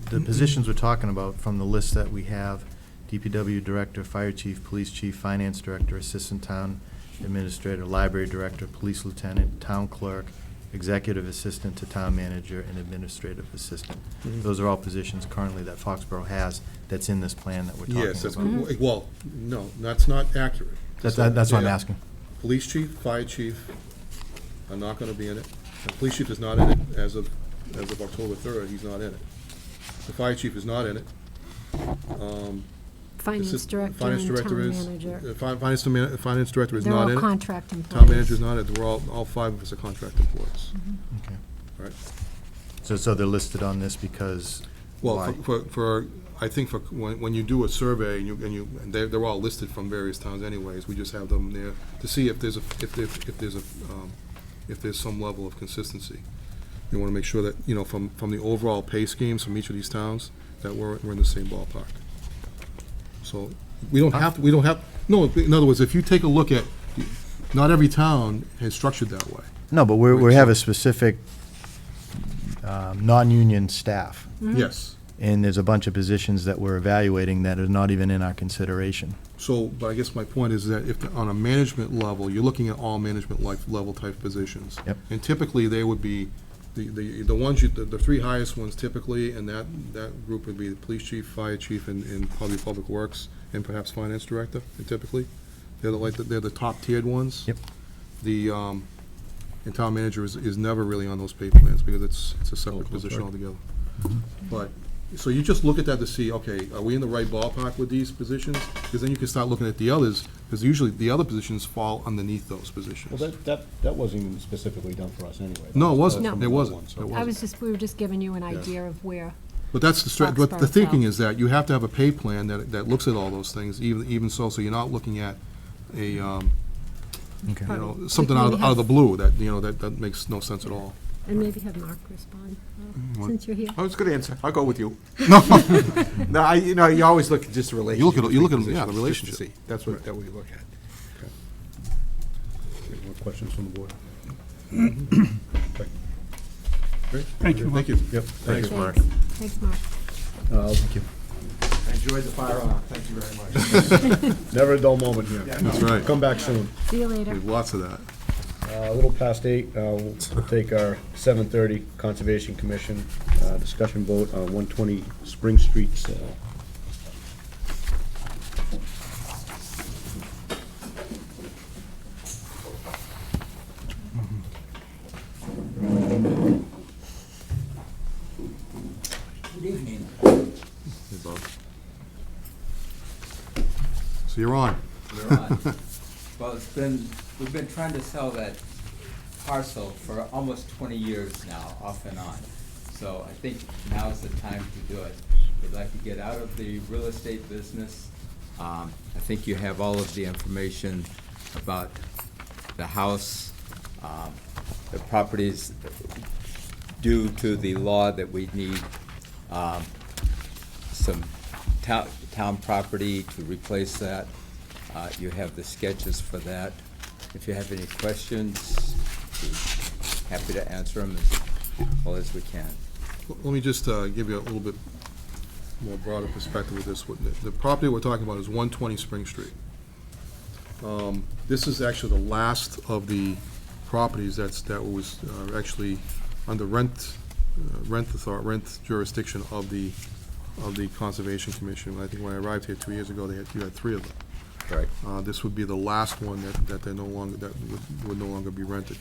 the positions we're talking about from the list that we have, DPW Director, Fire Chief, Police Chief, Finance Director, Assistant Town Administrator, Library Director, Police Lieutenant, Town Clerk, Executive Assistant to Town Manager, and Administrative Assistant. Those are all positions currently that Foxborough has that's in this plan that we're talking about. Yes, that's, well, no, that's not accurate. That's what I'm Yeah. asking. Police chief, fire chief are not gonna be in it. The police chief is not in it as of October 3rd, he's not in it. The fire chief is not in it. Finance Director Finance and director Town is, Manager. Finance director is They're not all in it. contract employees. Town manager is not in it, we're all five of us are contract employees, Okay. right? So they're listed on this because, Well, why? I think for, when you do a survey, and they're all listed from various towns anyways, we just have them there to see if there's some level of consistency. You wanna make sure that, from the overall pay schemes from each of these towns, that we're in the same ballpark. So, no, in other words, if you take a look at, not every town is structured that way. No, but we have a specific non-union staff, Yes. and there's a bunch of positions that we're evaluating that are not even in our consideration. So, but I guess my point is that if, on a management level, you're looking at all management level type positions. Yep. And typically, they would be, the ones, the three highest ones typically, and that group would be the police chief, fire chief, and probably public works, and perhaps finance director, and typically. They're the top tiered ones. Yep. And town manager is never really on those pay plans, because it's a separate position altogether. But, so you just look at that to see, okay, are we in the right ballpark with these positions? Because then you can start looking at the others, because usually the other positions fall underneath those positions. Well, that wasn't even specifically done for us anyway. No, it wasn't. No. It wasn't. One, so- It We wasn't. were just giving you an idea of where. But that's but the Foxborough thinking fell. is that you have to have a pay plan that looks at all those things, even so you're not looking at a, Okay. something out of the blue that makes no sense at all. And maybe have Mark respond, since you're here. Oh, it's a good answer. I'll go with you. No, you always look at just the relationship. You look at between yeah, the positions, just to relationship. see. That's what we look at. Any more questions from the board? Thank you. Thank you. Yep. Thanks, Mark. Thanks, Mark. Thank you. I enjoyed the fire alarm. Thank you very much. Never a dull moment here. That's right. Come back soon. See you later. There's lots of that. A little past 8, we'll take our 7:30 Conservation Commission discussion vote on 120 Spring Street sale. Good evening. Hey, Bob. So you're on. You're on. Well, we've been trying to sell that parcel for almost 20 years now, off and on. So I think now's the time to do it. We'd like to get out of the real estate business. I think you have all of the information about the house, the properties due to the law that we need some town property to replace that. You have the sketches for that. If you have any questions, we're happy to answer them as well as we can. Let me just give you a little bit more broader perspective with this. The property we're talking about is 120 Spring Street. This is actually the last of the properties that was actually under rent jurisdiction of the Conservation Commission. I think when I arrived here 2 years ago, you had 3 of them. Right. This would be the last one that they're no longer, that would no longer be rented.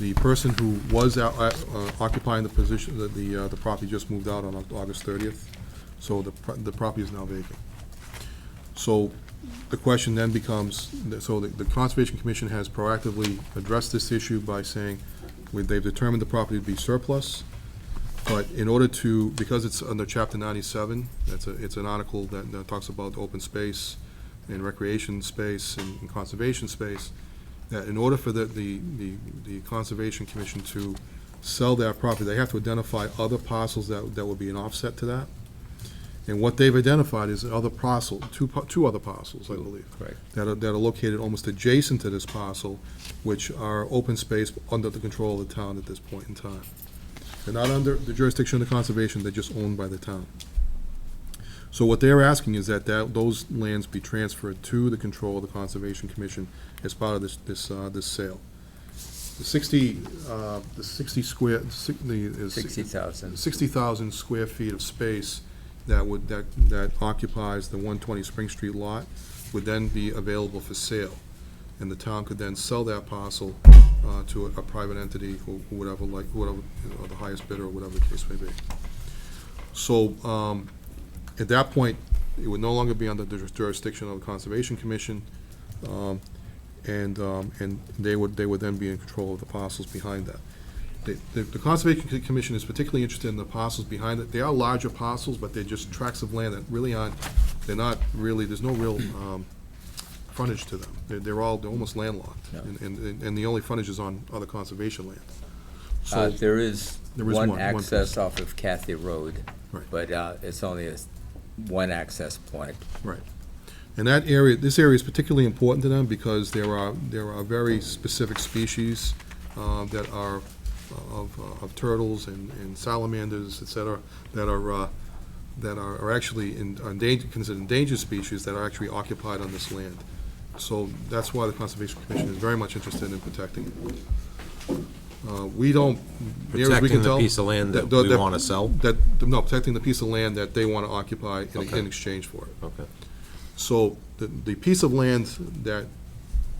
The person who was occupying the position, the property just moved out on August 30th, so the property is now vacant. So the question then becomes, so the Conservation Commission has proactively addressed this issue by saying they've determined the property to be surplus, but in order to, because it's under Chapter 97, it's an article that talks about open space and recreation space and conservation space, that in order for the Conservation Commission to sell that property, they have to identify other parcels that would be an offset to that. And what they've identified is other parcel, two other parcels, I believe. Correct. That are located almost adjacent to this parcel, which are open space under the control of the town at this point in time. They're not under the jurisdiction of the conservation, they're just owned by the town. So what they're asking is that those lands be transferred to the control of the Conservation Commission as part of this sale. The 60,000 square feet of space that occupies the 120 Spring Street lot would then be available for sale. And the town could then sell that parcel to a private entity, or whatever, or the highest bidder, or whatever the case may be. So, at that point, it would no longer be under the jurisdiction of the Conservation Commission, and they would then be in control of the parcels behind that. The Conservation Commission is particularly interested in the parcels behind it. They are larger parcels, but they're just tracts of land that really aren't, they're not really, there's no real frontage to them. They're almost landlocked, Yeah. and the only frontage is on other conservation land. So There is one one access place. off of Cathy Road, Right. but it's only one access point. Right. And that area, this area is particularly important to them because there are very specific species that are of turtles and salamanders, et cetera, that are actually considered endangered species that are actually occupied on this land. So that's why the Conservation Commission is very much interested in protecting it. We don't, near as we Protecting can the tell. piece of land that we want to sell? No, protecting the piece of land that they want to occupy Okay. in exchange for it. Okay. So the piece of land that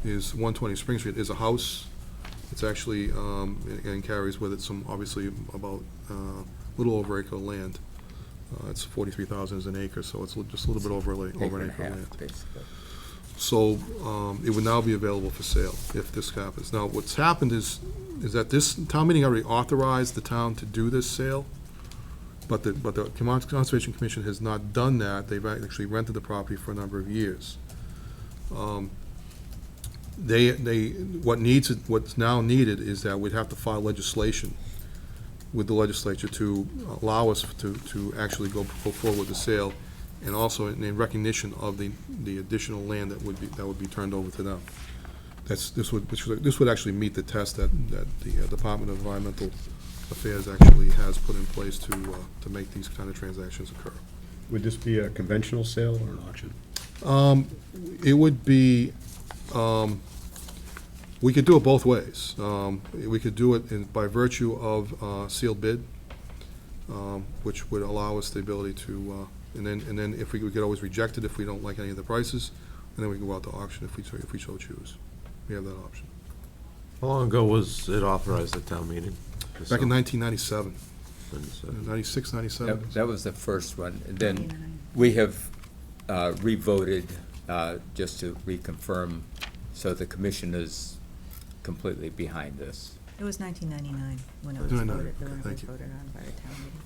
is 120 Spring Street is a house. It's actually, and carries with it some, obviously, about a little over acre of land. It's 43,000 is an acre, so it's just a little bit over an acre of land. Basically. So it would now be available for sale if this happens. Now, what's happened is that this town meeting already authorized the town to do this sale, but the Conservation Commission has not done that. They've actually rented the property for a number of years. What's now needed is that we'd have to file legislation with the legislature to allow us to actually go forward with the sale, and also in recognition of the additional land that would be turned over to them. This would actually meet the test that the Department of Environmental Affairs actually has put in place to make these kind of transactions occur. Would this be a conventional sale or an auction? It would be, we could do it both ways. We could do it by virtue of sealed bid, which would allow us the ability to, and then if we could always reject it if we don't like any of the prices, and then we can go out to auction if we so choose. We have that option. How long ago was it authorized at town meeting? Back in 1997, 96, 97. That was the first one. And then we have re-voted just to reconfirm, so the commission is completely behind this. It was 1999 when it was 1999, voted, when it thank was you. voted on by the town meeting.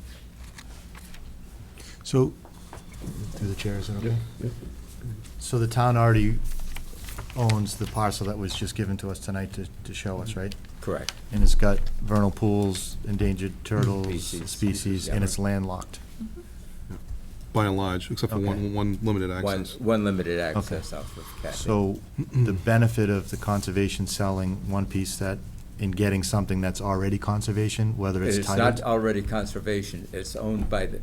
So, through the chair, is that okay? Yeah. So the town already owns the parcel that was just given to us tonight to show us, right? Correct. And it's got vernal pools, endangered turtles, Species. species, and Yeah. it's landlocked. By and large, except for Okay. one limited access. One limited access off of Cathy. So the benefit of the conservation selling one piece that, in getting something that's already conservation, whether it's It's not titled. already conservation, it's owned by the,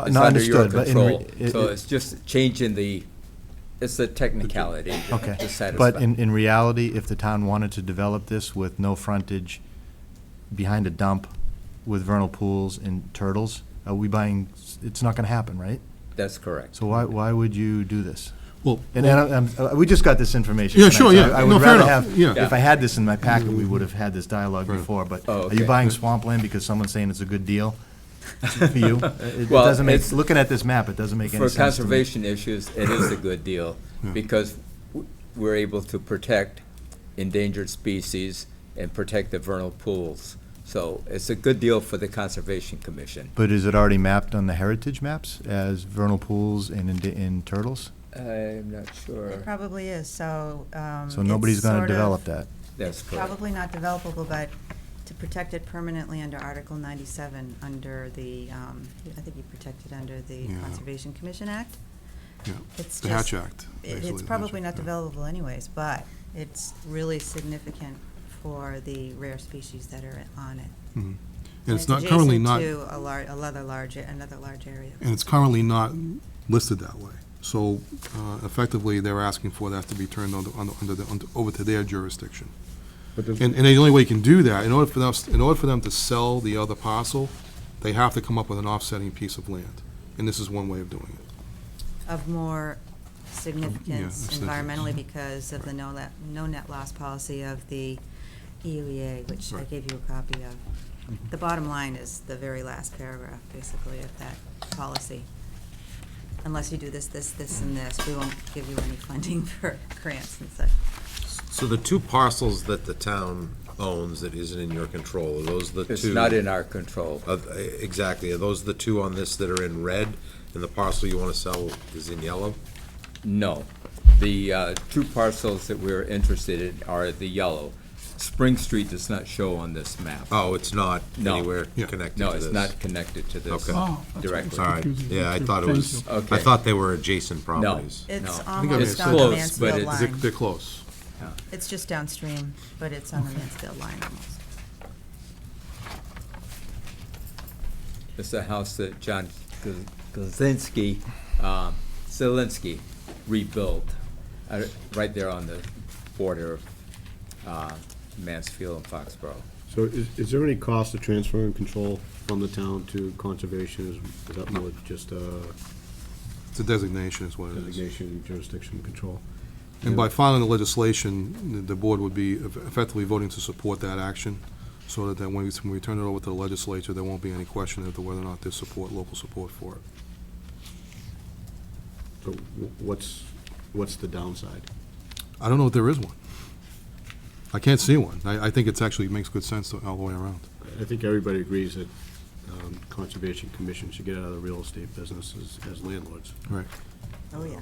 it's No, under your understood, but in re- control. So it's just changing it's a technicality Okay, to satisfy. but in reality, if the town wanted to develop this with no frontage behind a dump with vernal pools and turtles, are we buying, it's not gonna happen, right? That's correct. So why would you do this? Well, And we just got this information. Yeah, tonight, sure, so yeah. I No, would fair rather enough, have, yeah. if I had this in my packet, we would have had this dialogue Right. before, but Oh, are you okay. buying swampland because someone's saying it's a good deal for you? It Well, doesn't make, it's- looking at this map, it doesn't make any For sense to me. conservation issues, it is a good deal, because we're able to protect endangered species and protect the vernal pools. So it's a good deal for the Conservation Commission. But is it already mapped on the heritage maps as vernal pools and turtles? I'm not sure. It probably is, so. So nobody's it's gonna sort of develop that? That's correct. Probably not developable, but to protect it permanently under Article 97, under the, I think you protect it under the Yeah. Conservation Commission Act. Yeah, It's the just- Hatch Act. basically, It's the probably Hatch not Act, yeah. developable anyways, but it's really significant for the rare species that are on it. Mhm. And it's not currently not, adjacent to another large area. and it's currently not listed that way. So effectively, they're asking for that to be turned over to their jurisdiction. But there's- And the only way you can do that, in order for them to sell the other parcel, they have to come up with an offsetting piece of land. And this is one way of doing it. Of more significance significance. environmentally because of the no net loss policy of the EUEA, which I Right. gave you a copy of. The bottom line is the very last paragraph, basically, of that policy. Unless you do this, this, and this, we won't give you any funding for grants and such. So the two parcels that the town owns that isn't in your control, are those the two? It's not in our control. Exactly, are those the two on this that are in red, and the parcel you want to sell is in yellow? No. The two parcels that we're interested in are the yellow. Spring Street does not show on this map. Oh, it's not No. anywhere Yeah. connected to No, this? it's not connected to this Okay. Oh, that's directly. All right, yeah, I thought it Thank was, you. Okay. I thought they were adjacent properties. It's No. I think I almost made on the close, but Mansfield it's- line. They're close. It's just downstream, but it's on the Mansfield line almost. It's a house that John Zielinski rebuilt, right there on the border of Mansfield and Foxborough. So is there any cost to transferring control from the town to conservation? Is that more just It's a designation is what it is. designation, jurisdiction, control? And by filing the legislation, the board would be effectively voting to support that action, so that then when we turn it over to the legislature, there won't be any question as to whether or not there's local support for it. So what's the downside? I don't know if there is one. I can't see one. I think it's actually makes good sense all the way around. I think everybody agrees that Conservation Commission should get out of the real estate business as landlords. Right. Oh, yeah.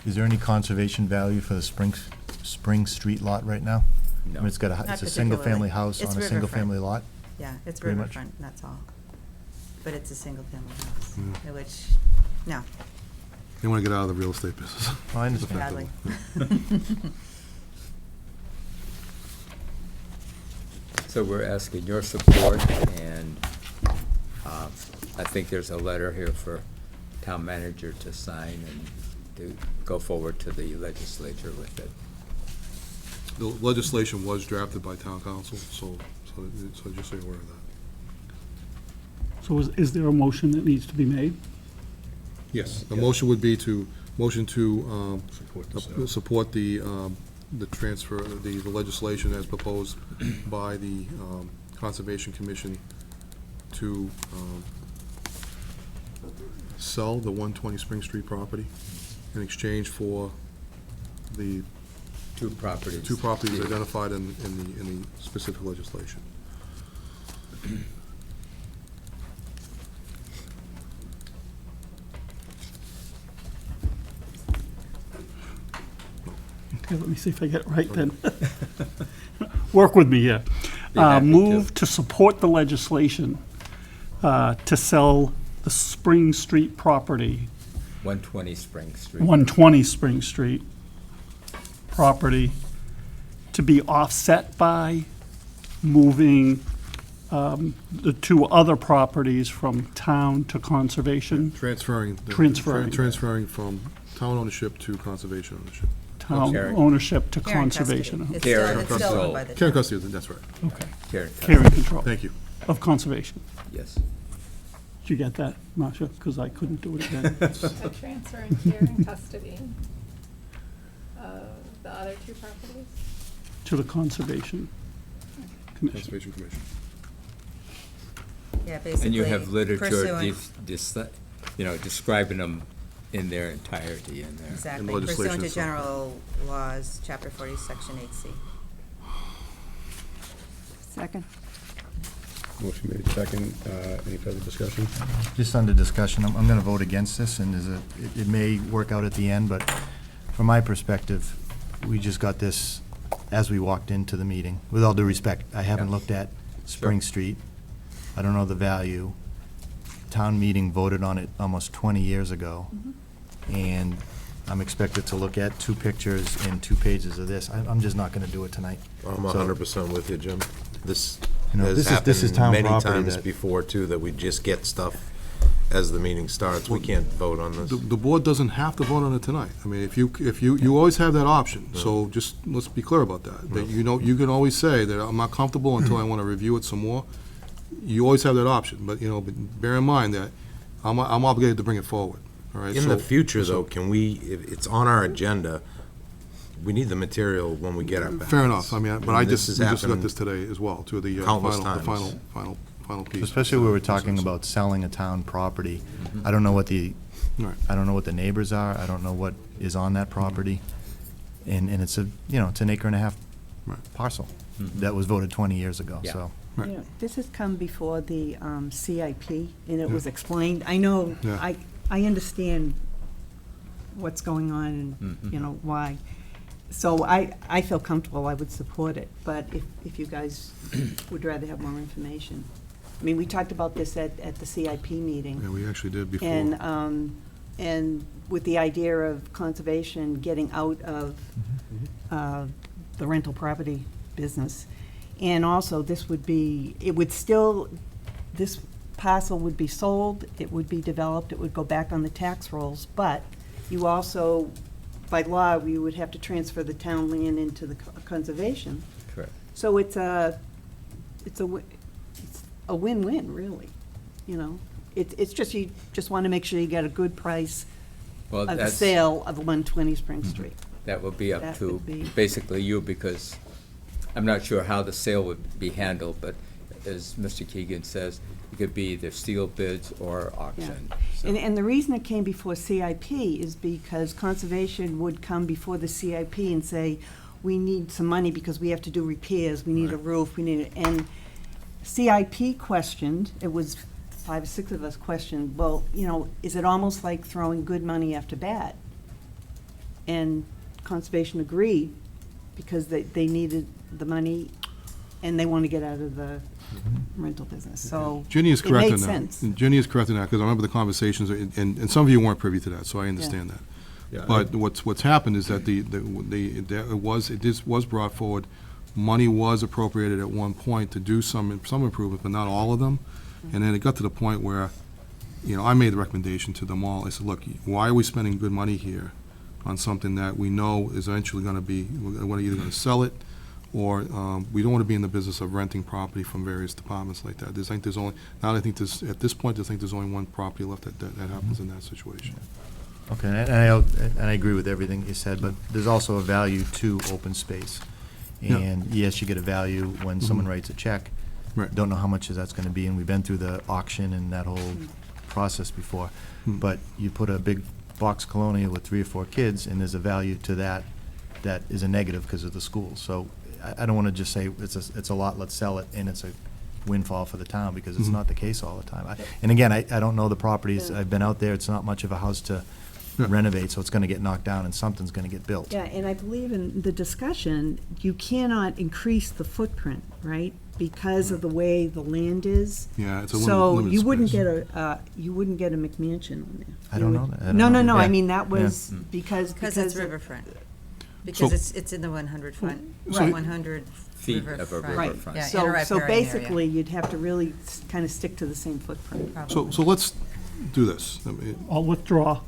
Is there any conservation value for the Spring Street lot right now? I No. mean, it's got Not it's a single-family particularly. house It's on a single-family lot? Yeah, it's Pretty much. riverfront, that's all. But it's a single-family house, which, no, They want to get out of the real estate business. Oh, I understand. badly. So we're asking your support, and I think there's a letter here for town manager to sign and to go forward to the legislature with it. The legislation was drafted by town council, so just so you're aware of that. So is there a motion that needs to be made? Yes, the motion would be to Support the sale. support the transfer, the legislation as proposed by the Conservation Commission to sell the 120 Spring Street property in exchange for the Two properties. two properties identified in the specific legislation. Okay, let me see if I get it right then. Work with me here. Be happy to. Move to support the legislation to sell the Spring Street property, 120 Spring Street. 120 Spring Street property, to be offset by moving the two other properties from town to conservation, Transferring. Transferring. From town ownership to conservation ownership. town Karen. ownership to Care and custody. conservation. It's Care still, and it's still owned control. by the Care and town. custody, that's right. Okay, Karen, care and control Thank you. of conservation. yes. Did you get that, Marcia? Because I couldn't do it again. A transfer and care and custody of the other two properties? To the Conservation Commission. Conservation Commission. Yeah, basically. And you have literature, pursuant- describing them in their entirety in there. Exactly, legislation pursuant to itself. general laws, chapter 40, section 8C. Second. Motion made second. Any further discussion? Just under discussion, I'm going to vote against this, and it may work out at the end, but from my perspective, we just got this as we walked into the meeting. With all due respect, I haven't Yeah. looked at Spring Street. I don't know the value. Town meeting voted on it almost 20 years ago. And I'm expected to look at 2 pictures and 2 pages of this. I'm just not gonna do it tonight. I'm So- 100% with you, Jim. This You know, has this is town happened many property times that- before, too, that we just get stuff as the meeting starts. We can't vote on this. The board doesn't have to vote on it tonight. I mean, if you always have that option, so just, let's be clear about that. That you know, you can always say that I'm not comfortable until I want to review it some more. You always have that option, but, but bear in mind that I'm obligated to bring it forward, all right? In the So- future, so- though, can we, if it's on our agenda, we need the material when we get our ballots. Fair enough, I mean, but And this we has just got happened this today as well, to the countless final piece. Especially where we're talking about selling a town property. I don't know what the, Right. I don't know what the neighbors are, I don't know what is on that property. And it's a, it's an acre and a half Right. parcel that was voted 20 years ago, Yeah. so. Right. You know, this has come before the CIP, and it was explained. I know, Yeah. I understand what's going on and, why. So I feel comfortable, I would support it, but if you guys would rather have more information. I mean, we talked about this at the CIP meeting. Yeah, we actually did before. And with the idea of conservation getting out of the rental property business. And also, this parcel would be sold, it would be developed, it would go back on the tax rolls, but you also, by law, we would have to transfer the town land into the conservation. Correct. So it's a win-win, really, It's just, you just want to make sure you get a good price Well, of the that's, sale of 120 Spring Street. that would be up that to would be- basically you, because I'm not sure how the sale would be handled, but as Mr. Keegan says, it could be either sealed bids or auction. So- And the reason it came before CIP is because conservation would come before the CIP and say, we need some money because we have to do repairs, we need a roof, and CIP questioned, it was 5 or 6 of us questioned, well, is it almost like throwing good money after bad? And conservation agreed, because they needed the money and they want to get out of the rental business, so Ginny is it correct made in that. sense. Ginny is correct in that, because I remember the conversations, and some of you weren't privy to that, so I understand that. Yeah, But what's happened is that it was brought forward, money was appropriated at one point to do some improvement, but not all of them. And then it got to the point where, I made the recommendation to them all. I said, look, why are we spending good money here on something that we know is eventually gonna be, we're either gonna sell it, or we don't want to be in the business of renting property from various departments like that. At this point, there's only one property left that happens in that situation. Okay, and I agree with everything you said, but there's also a value to open space. Yeah. And yes, you get a value when someone writes a check. Right. Don't know how much that's gonna be, and we've been through the auction and that whole process before. But you put a big box colonial with 3 or 4 kids, and there's a value to that is a negative because of the school. So I don't wanna just say, it's a lot, let's sell it, and it's a windfall for the town, because it's not the case all the time. And again, I don't know the properties, I've been out there, it's not much of a house to renovate, so it's gonna get knocked down and something's gonna get built. Yeah, and I believe in the discussion, you cannot increase the footprint, right? Because of the way the land is. Yeah, it's a So limited you wouldn't space. get a McMansion on there. I You don't would- know that. I don't No, know. no, I Yeah. mean, that Yeah. was because. Because it's riverfront. So- Because it's in the 100 front, So- 100 Feet of a riverfront. Right, riverfront. Yeah, in a so riparian area. basically, you'd have to really kind of stick to the same footprint. So let's do this. I mean, I'll withdraw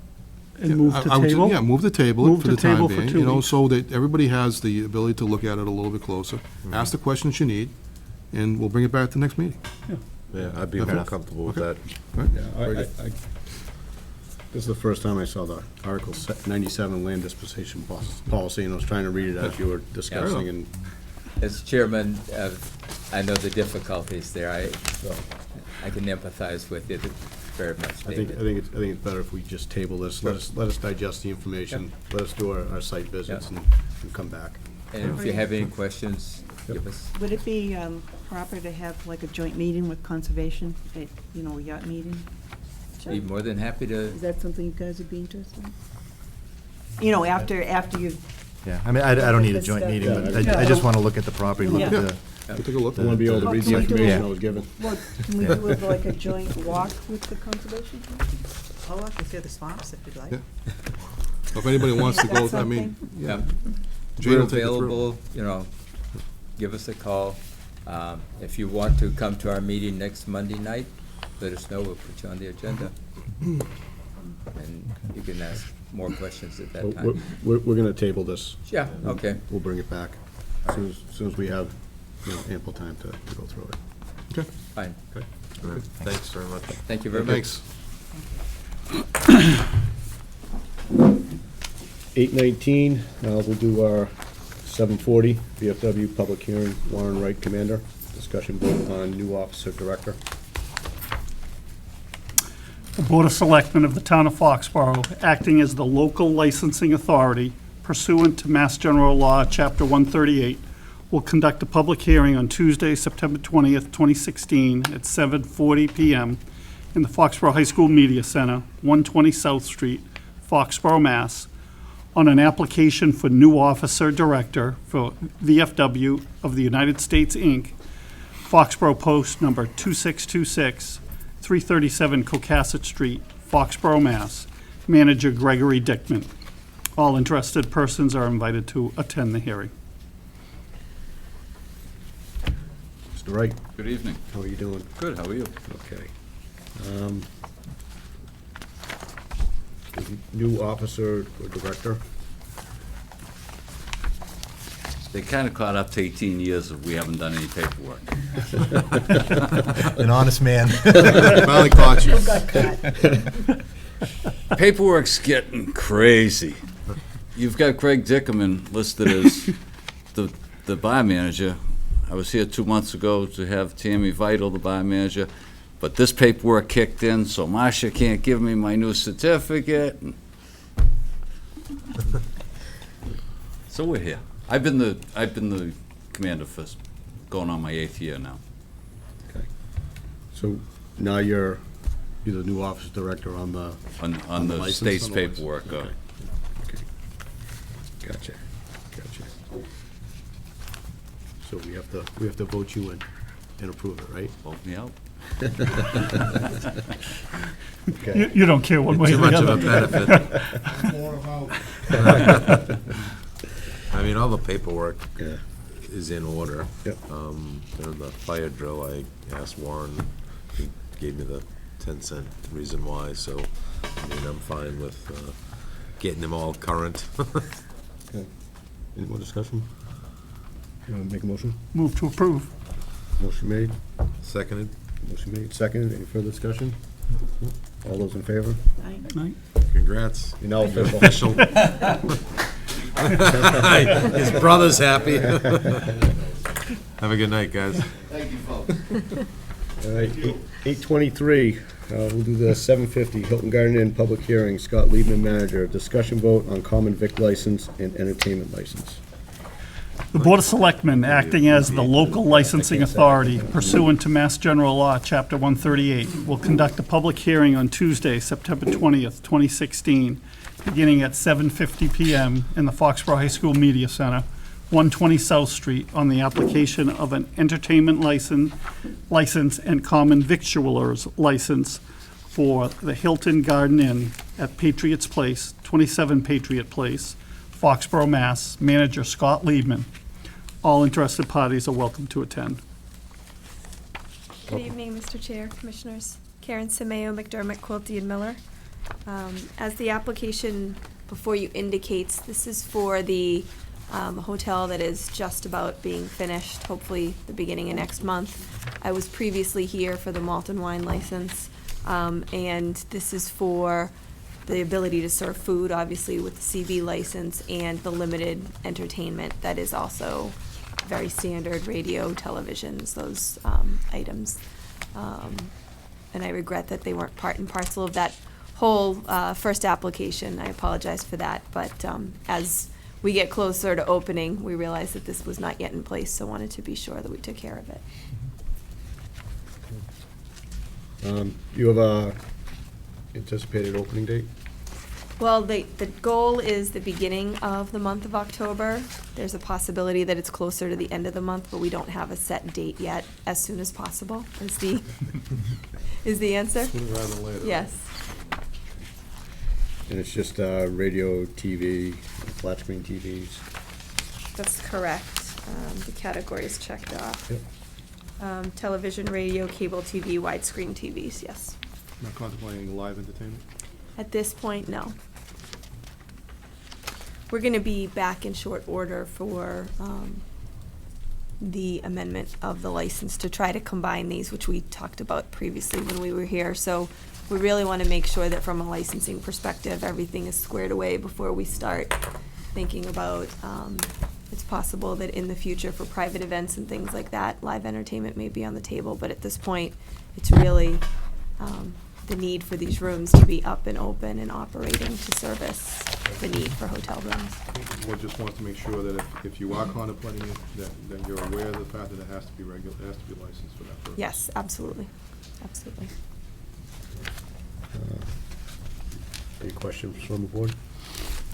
and move to I would- table. Yeah, move the table Move for to the time table for being, 2 weeks. so that everybody has the ability to look at it a little bit closer. Ask the questions you need, and we'll bring it back at the next meeting. Yeah, I'd be Okay. more comfortable with that. Right? Yeah, this is the first time I saw the Article 97 land disposition policy, and I was trying to read it as you were discussing, and As chairman, I know the difficulties there. I can empathize with you very much, I think David. it's better if we just table this. Let us digest the information, let us do our site visits and come back. And if you have any questions, give us. Would it be proper to have like a joint meeting with conservation, a yacht meeting? Be more than happy to. Is that something you guys would be interested in? After you, Yeah, I mean, I don't need a joint meeting, but I just wanna look at the property, look at Yeah. the We'll take a look. I want to be able to read the Can we do information it? I was given. Well, can we do it like a joint walk with the Conservation Commission? I'll walk you through the swamps if you'd like. Yeah. If anybody wants to go, That's I mean, something. yeah. We're Jane will take it through. available, give us a call. If you want to come to our meeting next Monday night, let us know, we'll put you on the agenda. And you can ask more questions at that We're time. going to table this. Yeah, okay. We'll bring it back as soon as we have, ample time to go through it. Okay. Fine. All right, thanks very much. Thank you very much. Thanks. 8:19, we'll do our 7:40 VFW public hearing, Warren Wright, Commander. Discussion vote on new officer director. The Board of Selectmen of the Town of Foxborough, acting as the local licensing authority pursuant to Mass General Law, Chapter 138, will conduct a public hearing on Tuesday, September 20th, 2016, at 7:40 PM in the Foxborough High School Media Center, 120 South Street, Foxborough, Mass., on an application for new officer director for VFW of the United States, Inc., Foxborough Post Number 2626, 337 Cohasset Street, Foxborough, Mass. Manager Gregory Dickman. All interested persons are invited to attend the hearing. Mr. Wright, Good evening. how are you doing? Good, how are you? Okay. New officer or director? They kind of caught up to 18 years of we haven't done any paperwork. An honest man. Finally caught you. Paperwork's getting crazy. You've got Craig Dickerman listed as the bar manager. I was here 2 months ago to have Tammy Vital, the bar manager, but this paperwork kicked in, so Marcia can't give me my new certificate. So we're here. I've been the commander for going on my 8th year now. Okay. So now you're the new office director on the... On the license? state's On the license. paperwork. Okay. Okay. Gotcha. So we have to vote you in and approve it, right? Vote me out. Okay. You don't care one way Too or the much of a other. benefit. I mean, all the paperwork Yeah. is in order. Yep. And the fire drill, I asked Warren, he gave me the 10-cent reason why, so, I mean, I'm fine with getting them all current. Okay. Any more discussion? You want to make a motion? Move to approve. Motion made. Seconded? Motion made. Seconded. Any further discussion? All those in favor? Night. Congrats. You're now official. His brother's happy. Have a good night, guys. Thank you, folks. All right, 8:23, we'll do the 7:50 Hilton Garden Inn public hearing. Scott Liebman, manager. Discussion vote on common vic license and entertainment license. The Board of Selectmen, acting as the local licensing authority pursuant to Mass General Law, Chapter 138, will conduct a public hearing on Tuesday, September 20th, 2016, beginning at 7:50 PM in the Foxborough High School Media Center, 120 South Street, on the application of an entertainment license and common victualers license for the Hilton Garden Inn at Patriots Place, 27 Patriot Place, Foxborough, Mass. Manager Scott Liebman. All interested parties are welcome to attend. Good evening, Mr. Chair, Commissioners. Karen Simeo, McDermott, Quilty, and Miller. As the application before you indicates, this is for the hotel that is just about being finished, hopefully the beginning of next month. I was previously here for the malt and wine license, and this is for the ability to serve food, obviously with the CV license, and the limited entertainment that is also very standard, radio, televisions, those items. And I regret that they weren't part and parcel of that whole first application. I apologize for that, but as we get closer to opening, we realized that this was not yet in place, so wanted to be sure that we took care of it. You have a anticipated opening date? Well, the goal is the beginning of the month of October. There's a possibility that it's closer to the end of the month, but we don't have a set date yet. As soon as possible is the answer. Sooner rather than later. Yes. And it's just radio, TV, flat screen TVs. That's correct. The category is checked off. Yep. Television, radio, cable TV, widescreen TVs, yes. Not contemplating live entertainment? At this point, no. We're gonna be back in short order for, the amendment of the license to try to combine these, which we talked about previously when we were here. So we really wanna make sure that from a licensing perspective, everything is squared away before we start thinking about, it's possible that in the future for private events and things like that, live entertainment may be on the table, but at this point, it's really, the need for these rooms to be up and open and operating to service the need for hotel rooms. The board just wants to make sure that if you are contemplating it, that you're aware of the fact that it has to be it has to be licensed for that purpose. Yes, absolutely, absolutely. Any questions from the board?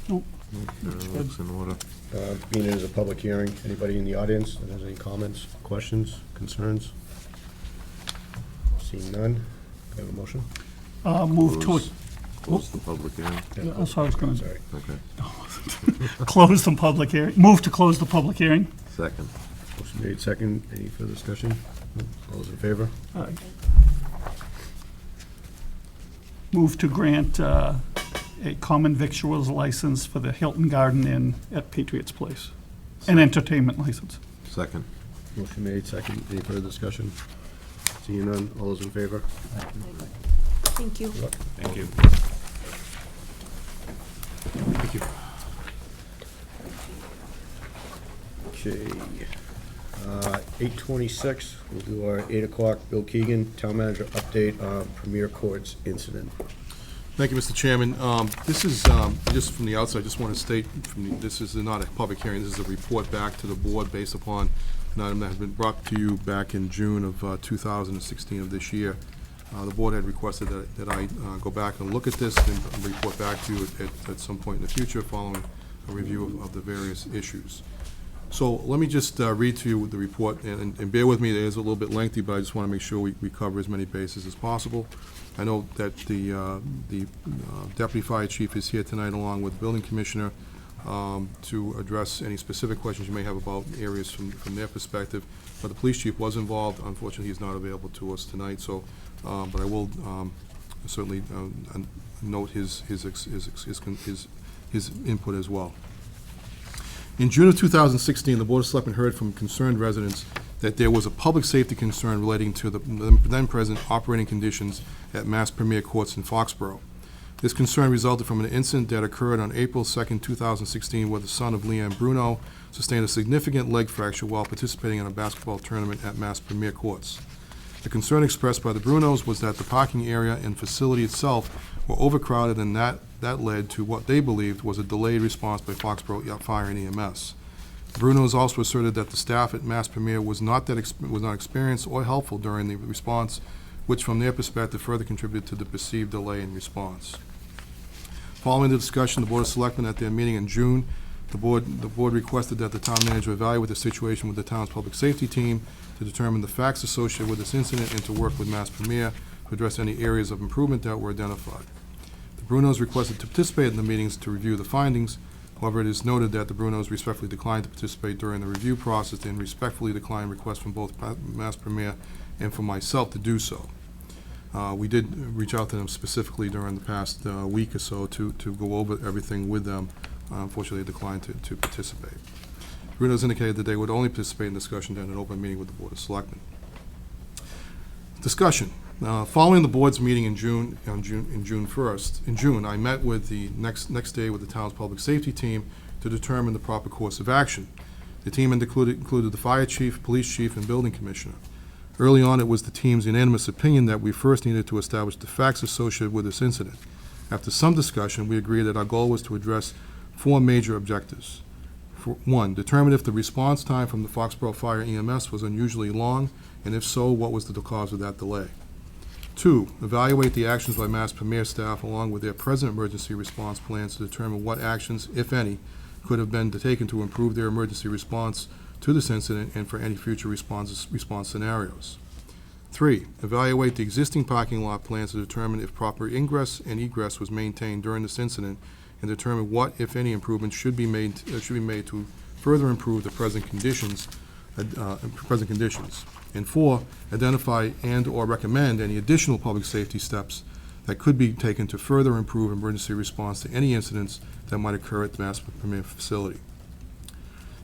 Looks in order. Being it is a public hearing, anybody in the audience that has any comments, questions, concerns? Seeing none, can I have a motion? Move to, Close the public hearing. that's what I was going to Sorry. Okay. close the public hearing. Move to close the public hearing. Second. Motion made second. Any further discussion? All those in favor? Aye. Move to grant a common victuals license for the Hilton Garden Inn at Patriots Place. An entertainment license. Second. Motion made second. Any further discussion? Seeing none, all those in favor? Thank you. Good luck. Thank you. Thank you. Okay. 8:26, we'll do our 8 o'clock. Bill Keegan, Town Manager update on Premier Courts incident. Thank you, Mr. Chairman. This is, just from the outside, I just want to state, this is not a public hearing, this is a report back to the board based upon an item that had been brought to you back in June of 2016 of this year. The board had requested that I go back and look at this and report back to you at some point in the future following a review of the various issues. So let me just read to you the report, and bear with me, it is a little bit lengthy, but I just want to make sure we cover as many bases as possible. I know that the Deputy Fire Chief is here tonight along with the Building Commissioner to address any specific questions you may have about areas from their perspective. But the Police Chief was involved. Unfortunately, he's not available to us tonight, so, but I will certainly note his input as well. In June of 2016, the Board of Selectmen heard from concerned residents that there was a public safety concern relating to the then-present operating conditions at Mass Premier Courts in Foxborough. This concern resulted from an incident that occurred on April 2nd, 2016, where the son of Leanne Bruno sustained a significant leg fracture while participating in a basketball tournament at Mass Premier Courts. The concern expressed by the Brunos was that the parking area and facility itself were overcrowded, and that led to what they believed was a delayed response by Foxborough Fire and EMS. The Brunos also asserted that the staff at Mass Premier was not experienced or helpful during the response, which from their perspective further contributed to the perceived delay in response. Following the discussion, the Board of Selectmen at their meeting in June, the board requested that the town manager evaluate the situation with the town's public safety team to determine the facts associated with this incident and to work with Mass Premier to address any areas of improvement that were identified. The Brunos requested to participate in the meetings to review the findings. However, it is noted that the Brunos respectfully declined to participate during the review process and respectfully declined requests from both Mass Premier and from myself to do so. We did reach out to them specifically during the past week or so to go over everything with them. Unfortunately, they declined to participate. The Brunos indicated that they would only participate in discussion during an open meeting with the Board of Selectmen. Discussion. Following the board's meeting in June, in June, I met with the next day with the town's public safety team to determine the proper course of action. The team included the fire chief, police chief, and building commissioner. Early on, it was the team's unanimous opinion that we first needed to establish the facts associated with this incident. After some discussion, we agreed that our goal was to address 4 major objectives. 1, determine if the response time from the Foxborough Fire EMS was unusually long, and if so, what was the cause of that delay. 2, evaluate the actions by Mass Premier staff along with their present emergency response plans to determine what actions, if any, could have been taken to improve their emergency response to this incident and for any future response scenarios. 3, evaluate the existing parking lot plans to determine if proper ingress and egress was maintained during this incident and determine what, if any, improvements should be made to further improve the present conditions. And 4, identify and/or recommend any additional public safety steps that could be taken to further improve emergency response to any incidents that might occur at the Mass Premier facility.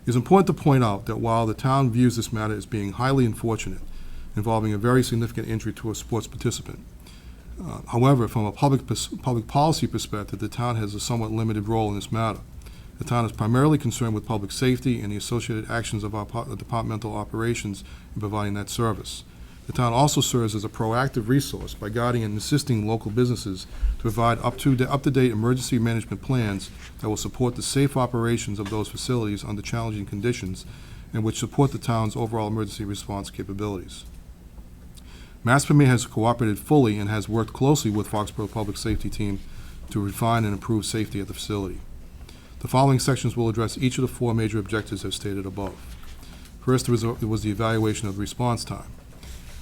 It is important to point out that while the town views this matter as being highly unfortunate, involving a very significant injury to a sports participant, however, from a public policy perspective, the town has a somewhat limited role in this matter. The town is primarily concerned with public safety and the associated actions of our departmental operations in providing that service. The town also serves as a proactive resource by guiding and assisting local businesses to provide up-to-date emergency management plans that will support the safe operations of those facilities under challenging conditions and which support the town's overall emergency response capabilities. Mass Premier has cooperated fully and has worked closely with Foxborough Public Safety Team to refine and improve safety at the facility. The following sections will address each of the 4 major objectives as stated above. First, there was the evaluation of the response time.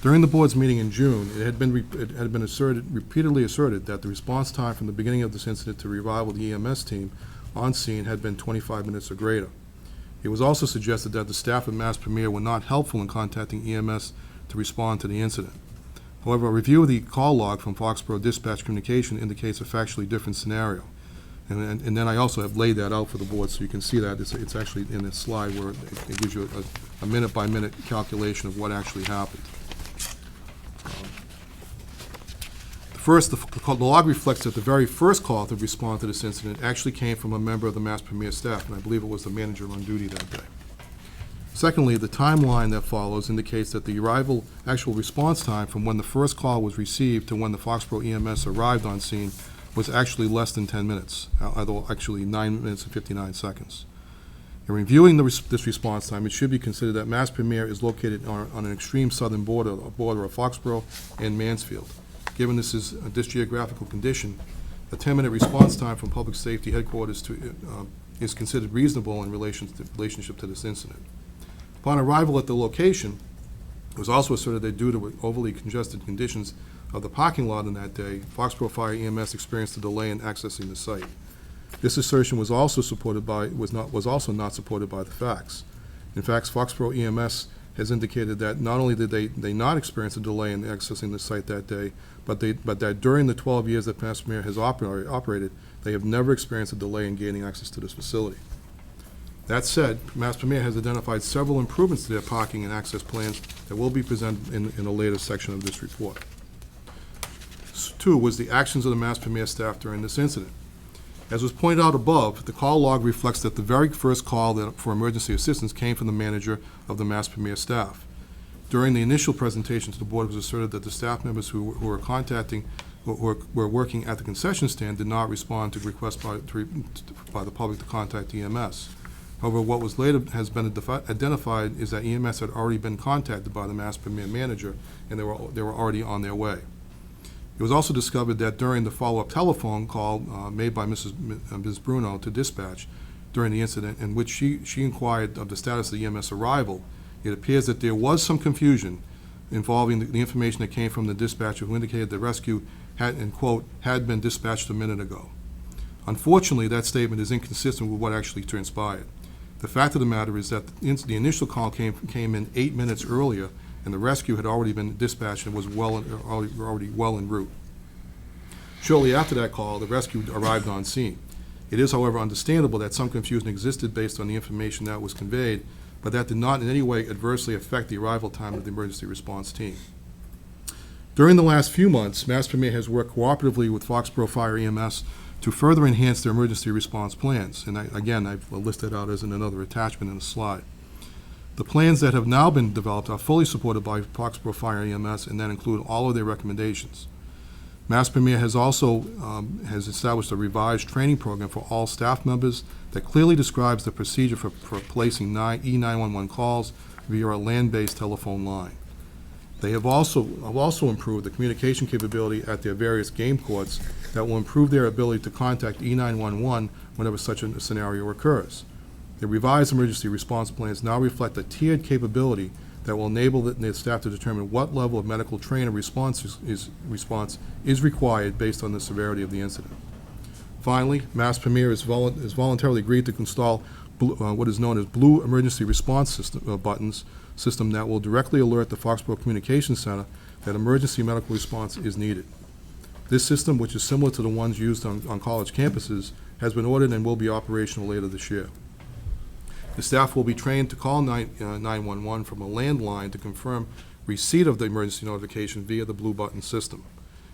During the board's meeting in June, it had been repeatedly asserted that the response time from the beginning of this incident to arrival of the EMS team on scene had been 25 minutes or greater. It was also suggested that the staff at Mass Premier were not helpful in contacting EMS to respond to the incident. However, a review of the call log from Foxborough Dispatch Communication indicates a factually different scenario. And then I also have laid that out for the board so you can see that. It's actually in this slide where it gives you a minute-by-minute calculation of what actually happened. The log reflects that the very first call to respond to this incident actually came from a member of the Mass Premier staff, and I believe it was the manager on duty that day. Secondly, the timeline that follows indicates that the actual response time from when the first call was received to when the Foxborough EMS arrived on scene was actually less than 10 minutes, although actually 9 minutes and 59 seconds. In reviewing this response time, it should be considered that Mass Premier is located on an extreme southern border of Foxborough and Mansfield. Given this geographical condition, a 10-minute response time from Public Safety Headquarters is considered reasonable in relationship to this incident. Upon arrival at the location, it was also asserted that due to overly congested conditions of the parking lot on that day, Foxborough Fire EMS experienced a delay in accessing the site. This assertion was also not supported by the facts. In fact, Foxborough EMS has indicated that not only did they not experience a delay in accessing the site that day, but that during the 12 years that Mass Premier has operated, they have never experienced a delay in gaining access to this facility. That said, Mass Premier has identified several improvements to their parking and access plans that will be presented in a later section of this report. 2 was the actions of the Mass Premier staff during this incident. As was pointed out above, the call log reflects that the very first call for emergency assistance came from the manager of the Mass Premier staff. During the initial presentation to the board, it was asserted that the staff members who were working at the concession stand did not respond to requests by the public to contact EMS. However, what was later has been identified is that EMS had already been contacted by the Mass Premier manager, and they were already on their way. It was also discovered that during the follow-up telephone call made by Ms. Bruno to dispatch during the incident, in which she inquired of the status of the EMS arrival, it appears that there was some confusion involving the information that came from the dispatcher who indicated the rescue had, and quote, had been dispatched a minute ago. Unfortunately, that statement is inconsistent with what actually transpired. The fact of the matter is that the initial call came in 8 minutes earlier, and the rescue had already been dispatched and was already well en route. Shortly after that call, the rescue arrived on scene. It is, however, understandable that some confusion existed based on the information that was conveyed, but that did not in any way adversely affect the arrival time of the emergency response team. During the last few months, Mass Premier has worked cooperatively with Foxborough Fire EMS to further enhance their emergency response plans, and I've listed out as in another attachment in the slide. The plans that have now been developed are fully supported by Foxborough Fire EMS and that include all of their recommendations. Mass Premier has also has established a revised training program for all staff members that clearly describes the procedure for placing E911 calls via a land-based telephone line. They have also improved the communication capability at their various game courts that will improve their ability to contact E911 whenever such a scenario occurs. The revised emergency response plans now reflect a tiered capability that will enable the staff to determine what level of medical training response is required based on the severity of the incident. Finally, Mass Premier has voluntarily agreed to install what is known as Blue Emergency Response system that will directly alert the Foxborough Communications Center that emergency medical response is needed. This system, which is similar to the ones used on college campuses, has been ordered and will be operational later this year. The staff will be trained to call 911 from a landline to confirm receipt of the emergency notification via the Blue Button system.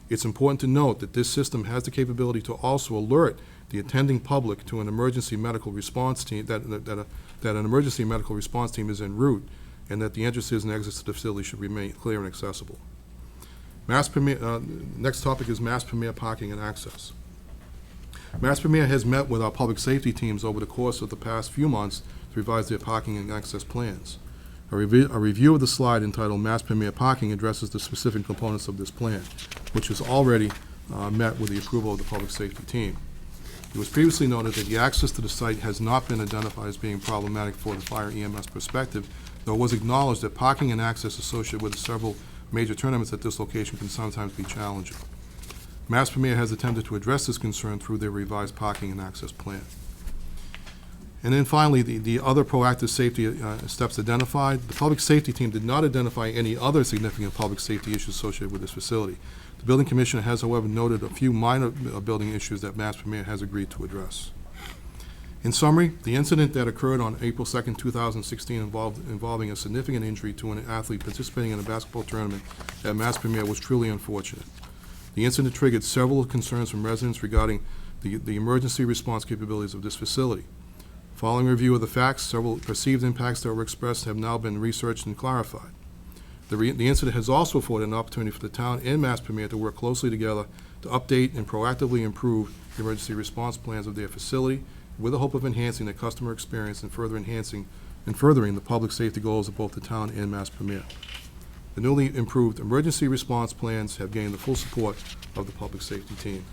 It's important to note that this system has the capability to also alert the attending public to an emergency medical response team, that an emergency medical response team is en route, and that the entrances and exits to the facility should remain clear and accessible. Next topic is Mass Premier parking and access. Mass Premier has met with our public safety teams over the course of the past few months to revise their parking and access plans. A review of the slide entitled Mass Premier Parking addresses the specific components of this plan, which has already met with the approval of the public safety team. It was previously noted that the access to the site has not been identified as being problematic for the fire EMS perspective, though it was acknowledged that parking and access associated with several major tournaments at this location can sometimes be challenging. Mass Premier has attempted to address this concern through their revised parking and access plan. And then finally, the other proactive safety steps identified. The public safety team did not identify any other significant public safety issues associated with this facility. The building commissioner has, however, noted a few minor building issues that Mass Premier has agreed to address. In summary, the incident that occurred on April 2nd, 2016 involving a significant injury to an athlete participating in a basketball tournament at Mass Premier was truly unfortunate. The incident triggered several concerns from residents regarding the emergency response capabilities of this facility. Following review of the facts, several perceived impacts that were expressed have now been researched and clarified. The incident has also afforded an opportunity for the town and Mass Premier to work closely together to update and proactively improve the emergency response plans of their facility with the hope of enhancing the customer experience and furthering the public safety goals of both the town and Mass Premier. The newly improved emergency response plans have gained the full support of the public safety team.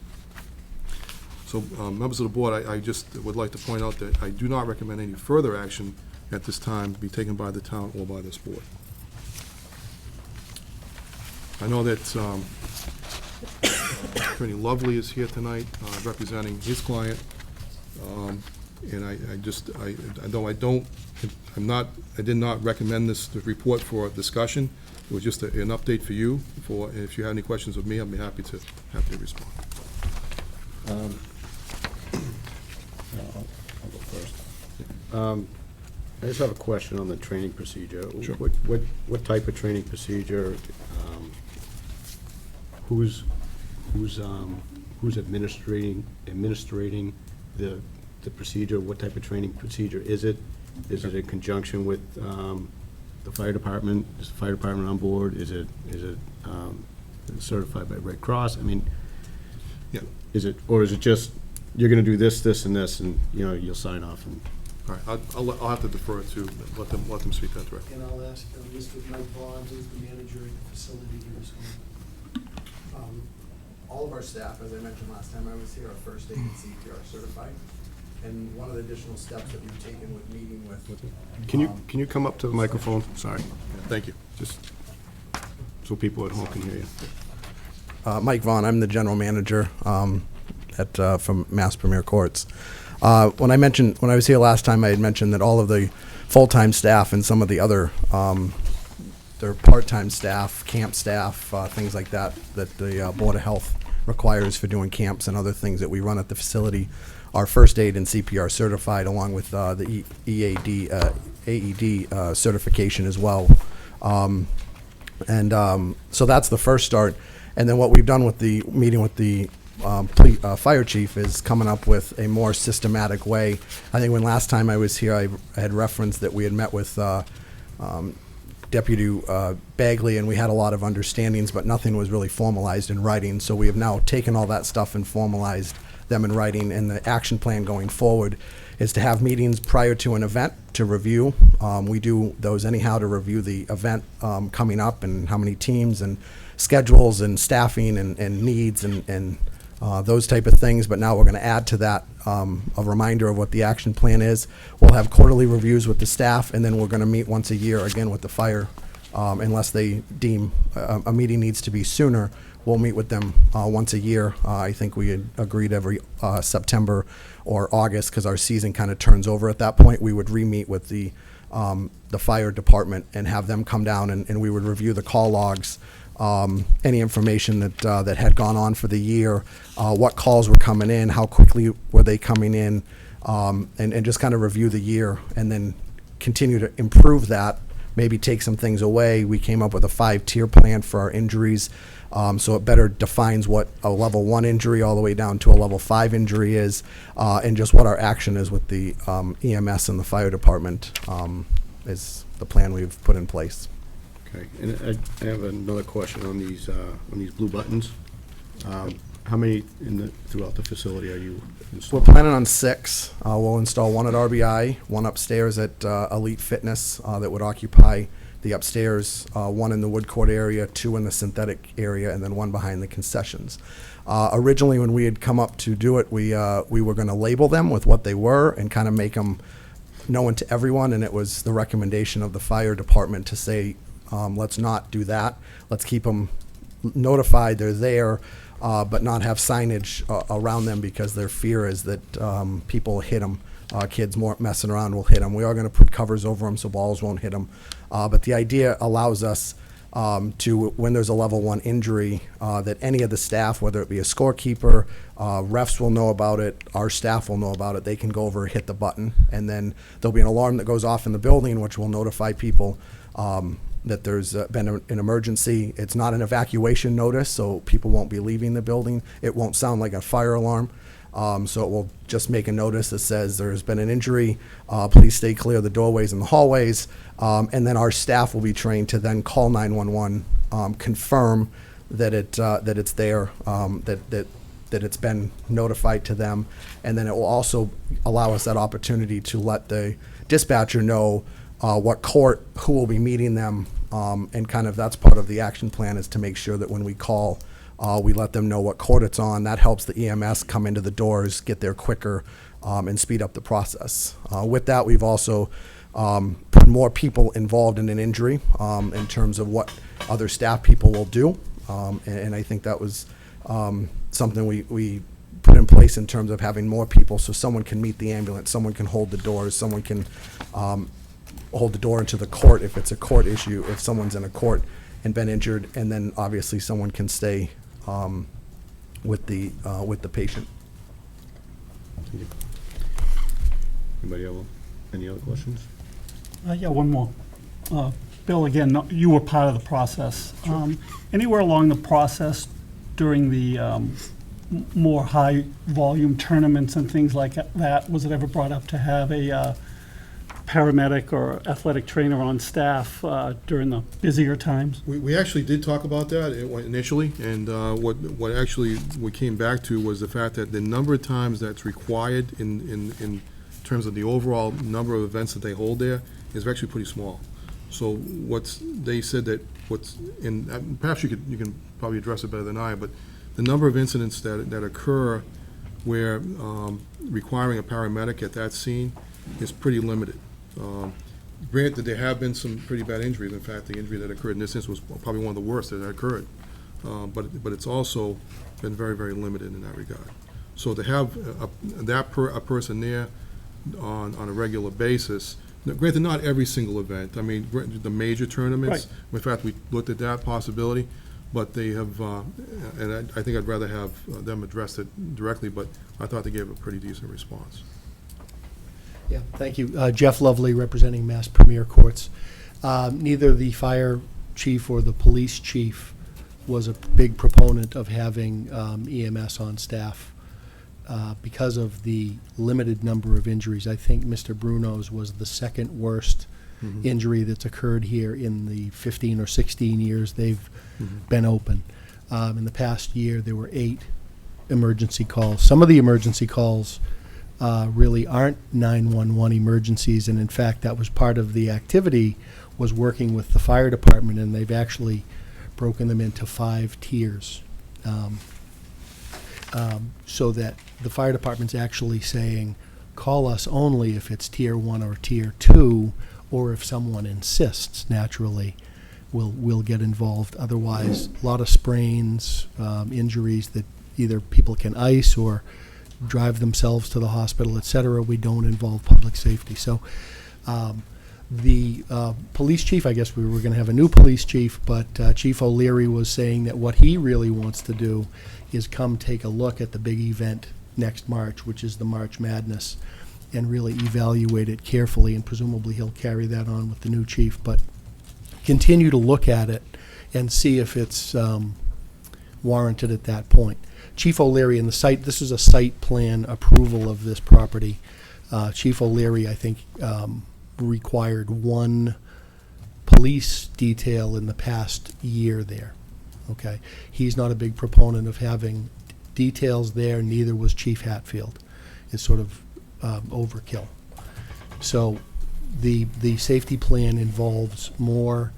So, members of the board, I just would like to point out that I do not recommend any further action at this time be taken by the town or by this board. I know that Attorney Lovely is here tonight representing his client, and I did not recommend this report for discussion. It was just an update for you. If you have any questions of me, I'll be happy to respond. I'll go first. I just have a question on the training procedure. Sure. What type of training procedure? Who's administrating the procedure? What type of training procedure is it? Is it in conjunction with the fire department? Is the fire department on board? Is it certified by Red Cross? I mean, Yeah. is it just you're going to do this, this, and this, and you'll sign off? And All right, I'll have to defer to let them speak that directly. And I'll ask Mr. Mike Vaughn, who's the manager of the facility here. All of our staff, as I mentioned last time I was here, are first aid and CPR certified. And one of the additional steps that we've taken with meeting with. can you come up to the microphone? Sorry. Thank you. Just so people at home can hear you. Mike Vaughn, I'm the general manager from Mass Premier Courts. When I was here last time, I had mentioned that all of the full-time staff and some of the other their part-time staff, camp staff, things like that the Board of Health requires for doing camps and other things that we run at the facility are first aid and CPR certified, along with the AED certification as well. So that's the first start. And then what we've done with the meeting with the fire chief is coming up with a more systematic way. I think when last time I was here, I had referenced that we had met with Deputy Bagley, and we had a lot of understandings, but nothing was really formalized in writing. So we have now taken all that stuff and formalized them in writing, and the action plan going forward is to have meetings prior to an event to review. We do those anyhow to review the event coming up and how many teams and schedules and staffing and needs and those type of things. But now we're going to add to that a reminder of what the action plan is. We'll have quarterly reviews with the staff, and then we're going to meet once a year again with the fire, unless they deem a meeting needs to be sooner. We'll meet with them once a year. I think we had agreed every September or August, because our season kind of turns over at that point. We would re-meet with the fire department and have them come down, and we would review the call logs, any information that had gone on for the year, what calls were coming in, how quickly were they coming in, and just kind of review the year and then continue to improve that, maybe take some things away. We came up with a 5-tier plan for our injuries. So it better defines what a level 1 injury all the way down to a level 5 injury is, and just what our action is with the EMS and the fire department is the plan we've put in place. Okay, and I have another question on these blue buttons. How many throughout the facility are you installing? We're planning on 6. We'll install 1 at RBI, 1 upstairs at Elite Fitness that would occupy the upstairs, 1 in the wood court area, 2 in the synthetic area, and then 1 behind the concessions. Originally, when we had come up to do it, we were going to label them with what they were and kind of make them known to everyone, and it was the recommendation of the fire department to say, let's not do that. Let's keep them notified they're there, but not have signage around them, because their fear is that people hit them. Kids more messing around will hit them. We are going to put covers over them so balls won't hit them. But the idea allows us to, when there's a level 1 injury, that any of the staff, whether it be a scorekeeper, refs will know about it, our staff will know about it. They can go over, hit the button, and then there'll be an alarm that goes off in the building, which will notify people that there's been an emergency. It's not an evacuation notice, so people won't be leaving the building. It won't sound like a fire alarm. So it will just make a notice that says there's been an injury, please stay clear of the doorways and the hallways, and then our staff will be trained to then call 911, confirm that it's there, that it's been notified to them, and then it will also allow us that opportunity to let the dispatcher know what court, who will be meeting them, and kind of that's part of the action plan, is to make sure that when we call, we let them know what court it's on. That helps the EMS come into the doors, get there quicker, and speed up the process. With that, we've also put more people involved in an injury in terms of what other staff people will do. And I think that was something we put in place in terms of having more people, so someone can meet the ambulance, someone can hold the doors, someone can hold the door into the court if it's a court issue, if someone's in a court and been injured, and then obviously someone can stay with the patient. Anybody have any other questions? Yeah, one more. Bill, again, you were part of the process. Anywhere along the process during the more high-volume tournaments and things like that, was it ever brought up to have a paramedic or athletic trainer on staff during the busier times? We actually did talk about that initially, and what came back to was the fact that the number of times that's required in terms of the overall number of events that they hold there is actually pretty small. So they said that and perhaps you can probably address it better than I, but the number of incidents that occur where requiring a paramedic at that scene is pretty limited. Granted, there have been some pretty bad injuries. In fact, the injury that occurred in this instance was probably one of the worst that occurred. But it's also been very, very limited in that regard. So to have a person there on a regular basis, granted, not every single event. I mean, the major tournaments. Right. In fact, we looked at that possibility, but they have, and I think I'd rather have them address it directly. But I thought they gave a pretty decent response. Yeah, thank you. Jeff Lovely, representing Mass Premier Courts. Neither the fire chief or the police chief was a big proponent of having EMS on staff because of the limited number of injuries. I think Mr. Bruno's was the second worst injury that's occurred here in the 15 or 16 years they've been open. In the past year, there were 8 emergency calls. Some of the emergency calls really aren't 911 emergencies, and in fact, that was part of the activity, was working with the fire department, and they've actually broken them into 5 tiers. So that the fire department's actually saying, call us only if it's tier 1 or tier 2, or if someone insists, naturally, we'll get involved. Otherwise, a lot of sprains, injuries that either people can ice or drive themselves to the hospital, et cetera. We don't involve public safety. So the police chief, I guess we were going to have a new police chief, but Chief O'Leary was saying that what he really wants to do is come take a look at the big event next March, which is the March Madness, and really evaluate it carefully, and presumably he'll carry that on with the new chief, but continue to look at it and see if it's warranted at that point. Chief O'Leary and the site, this is a site plan approval of this property. Chief O'Leary, I think, required 1 police detail in the past year there. Okay, he's not a big proponent of having details there, neither was Chief Hatfield. It's sort of overkill. So the safety plan involves more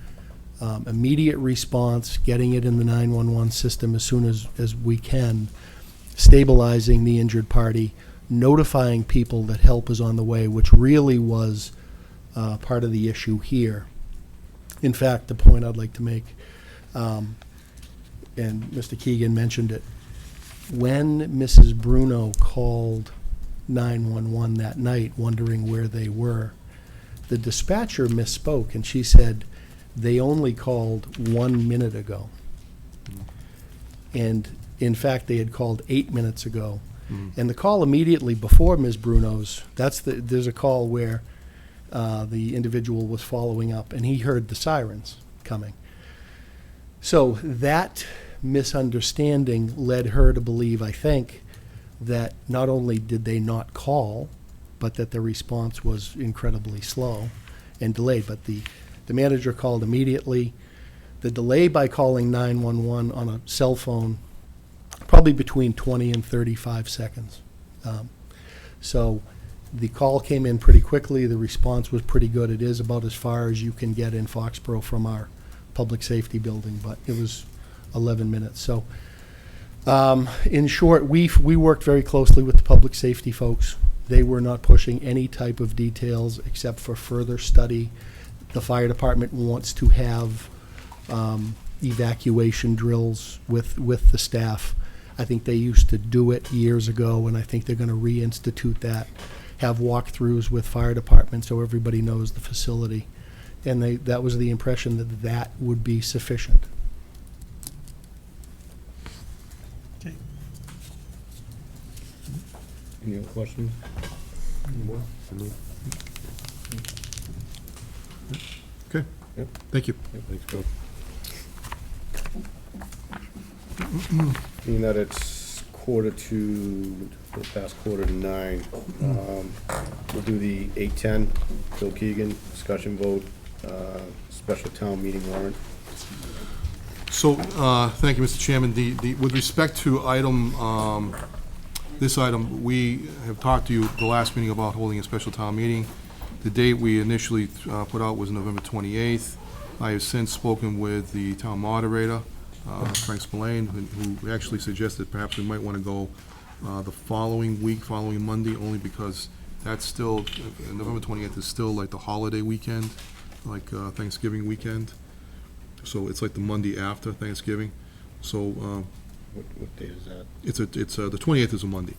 immediate response, getting it in the 911 system as soon as we can, stabilizing the injured party, notifying people that help is on the way, which really was part of the issue here. In fact, the point I'd like to make, and Mr. Keegan mentioned it, when Mrs. Bruno called 911 that night wondering where they were, the dispatcher misspoke, and she said they only called 1 minute ago. And in fact, they had called 8 minutes ago. And the call immediately before Ms. Bruno's, there's a call where the individual was following up, and he heard the sirens coming. So that misunderstanding led her to believe, I think, that not only did they not call, but that the response was incredibly slow and delayed. But the manager called immediately. The delay by calling 911 on a cell phone, probably between 20 and 35 seconds. So the call came in pretty quickly. The response was pretty good. It is about as far as you can get in Foxborough from our public safety building, but it was 11 minutes. So in short, we worked very closely with the public safety folks. They were not pushing any type of details except for further study. The fire department wants to have evacuation drills with the staff. I think they used to do it years ago, and I think they're going to reinstitute that, have walkthroughs with fire department so everybody knows the facility. And that was the impression that that would be sufficient. Okay. Any other questions? Okay, Yep. thank you. Yep, thanks, Bill. Being that it's past 8:45, we'll do the 8:10, Bill Keegan, discussion vote, special town meeting warrant. So, thank you, Mr. Chairman. With respect to this item, we have talked to you the last meeting about holding a special town meeting. The date we initially put out was November 28th. I have since spoken with the town moderator, Frank Spillane, who actually suggested perhaps we might want to go the following Monday, only because that's still, November 28th is still like the holiday weekend, like Thanksgiving weekend. So it's like the Monday after Thanksgiving. So What date is that? it's the 28th is a Monday.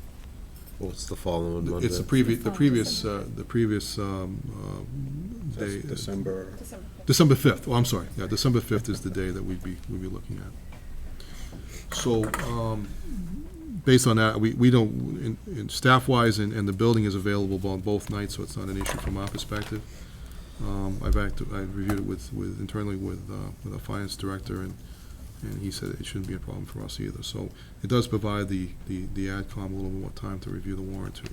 Well, it's the following Monday. It's the previous day. December. December 5th. Oh, I'm sorry. Yeah, December 5th is the day that we'd be looking at. So, based on that, we don't, in staff-wise, and the building is available on both nights, so it's not an issue from our perspective. I've reviewed it internally with our finance director, and he said it shouldn't be a problem for us either. So it does provide the AdCom a little more time to review the warrant too.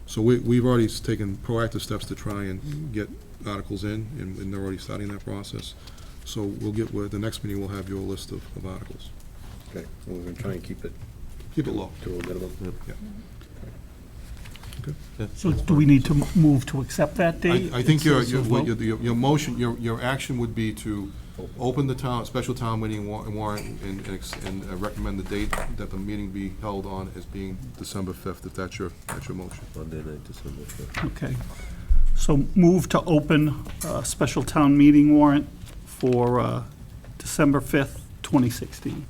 So we've already taken proactive steps to try and get articles in, and they're already starting that process. So the next meeting, we'll have your list of articles. Okay, we're going to try and keep it low. to a minimum. Yeah. So do we need to move to accept that date? I think It says so vote. your motion, your action would be to open the special town meeting warrant and recommend the date that the meeting be held on as being December 5th, if that's your motion. Monday night, December 5th. Okay. So move to open a special town meeting warrant for December 5th, 2016.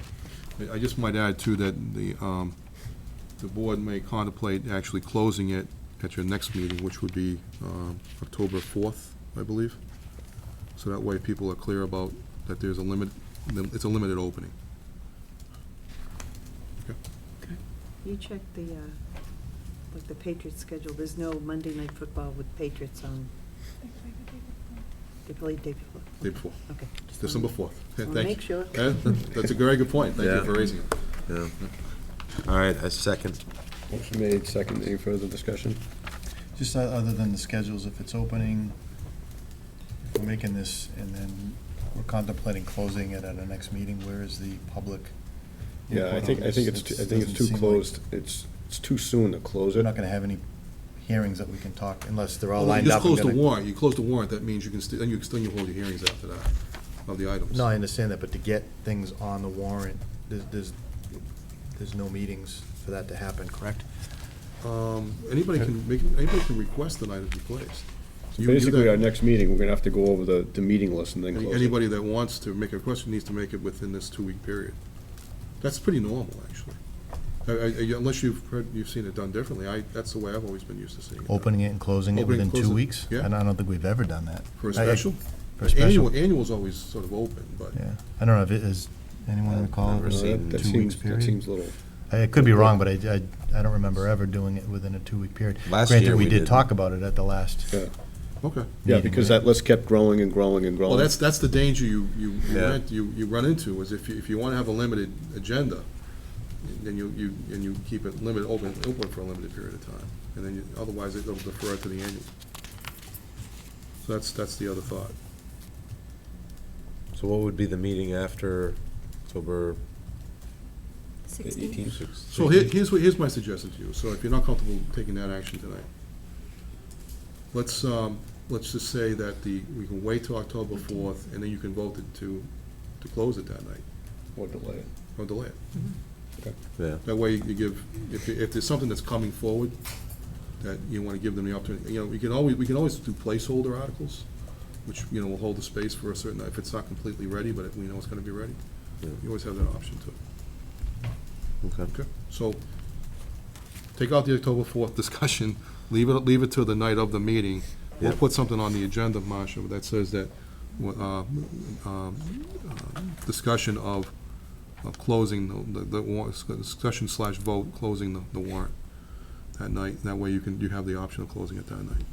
I just might add, too, that the board may contemplate actually closing it at your next meeting, which would be October 4th, I believe. So that way people are clear about that there's it's a limited opening. Okay. You checked the, like the Patriots schedule, there's no Monday night football with Patriots on. They play day before. Day before. Okay. December 4th. Wanna Thank make sure. That's a very good point. Thank you Yeah. for raising it. Yeah. All right, a second. Motion made, second. Any further discussion? Just other than the schedules, if it's opening, if we're making this and then we're contemplating closing it at our next meeting, where is the public? Yeah, I input think on it's this? too Doesn't seem like closed. It's too soon to close We're it. not gonna have any hearings that we can talk, unless they're all Well, lined you up. just and close the gonna- warrant. You close the warrant, that means you can then you hold your hearings after that of the items. No, I understand that, but to get things on the warrant, there's no meetings for that to happen, correct? Anybody can request an item be placed. So You can do basically, that. our next meeting, we're going to have to go over the meeting list and then close it. Anybody that wants to make a request needs to make it within this 2-week period. That's pretty normal, actually. Unless you've seen it done differently, that's the way I've always been used to seeing it done. Opening it and closing it Opening and within 2 closing, weeks? yeah. And I don't think we've ever done that. For a I- special? For a special? Annual's always sort of open, but. Yeah, I don't know if it is, anyone recall never a seen- That 2 weeks seems, period? that seems a little. I could be wrong, but I don't remember ever doing it within a 2-week period. Last year Granted, we we did did. talk about it at the last. Yeah. Okay. Yeah, meeting, because right? that list kept growing and growing and growing. Well, that's the danger you Yeah. run into, is if you want to have a limited agenda, then you keep it open for a limited period of time, and then otherwise it'll defer to the annual. So that's the other thought. So what would be the meeting after October 16. 18th? So here's my suggestion to you. So if you're not comfortable taking that action tonight, let's just say that we can wait till October 4th, and then you can vote to close it that night, Or delay it. or delay it. Yeah. That way you give, if there's something that's coming forward, that you want to give them the opportunity, we can always do placeholder articles, which, will hold the space for a certain, if it's not completely ready, but we know it's going to be ready. Yeah. You always have that option too. Okay. So, take out the October 4th discussion, leave it to the night of the meeting. We'll Yep. put something on the agenda, Marcia, that says that, discussion of closing the warrant, discussion / vote, closing the warrant that night. That way you have the option of closing it that night.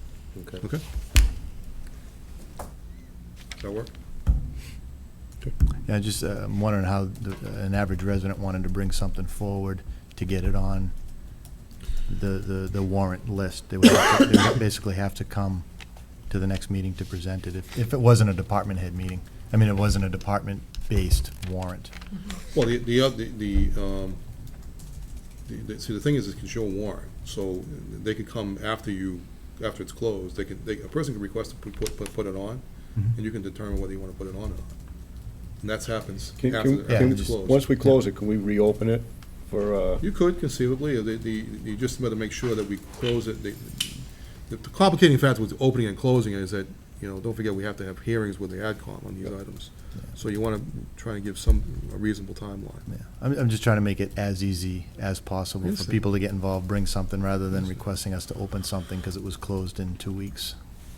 Okay. Okay? Does that work? Yeah, just, I'm wondering how an average resident wanted to bring something forward to get it on the warrant list. They would basically have to come to the next meeting to present it, if it wasn't a department head meeting. I mean, it wasn't a department-based warrant. Well, see, the thing is, it can show a warrant, so they could come after it's closed. A person can request to put it on, and you can determine whether you want to put it on or not. And that happens after it's closed. Once we close it, can we reopen it for, You could conceivably, you just better make sure that we close it. The complicating factor with opening and closing is that, don't forget, we have to have hearings with the AdCom on these items. So you want to try to give a reasonable timeline. Yeah, I'm just trying to make it as easy as possible for Understand. people to get involved, bring something, rather than requesting us to open something because it was closed in 2 weeks.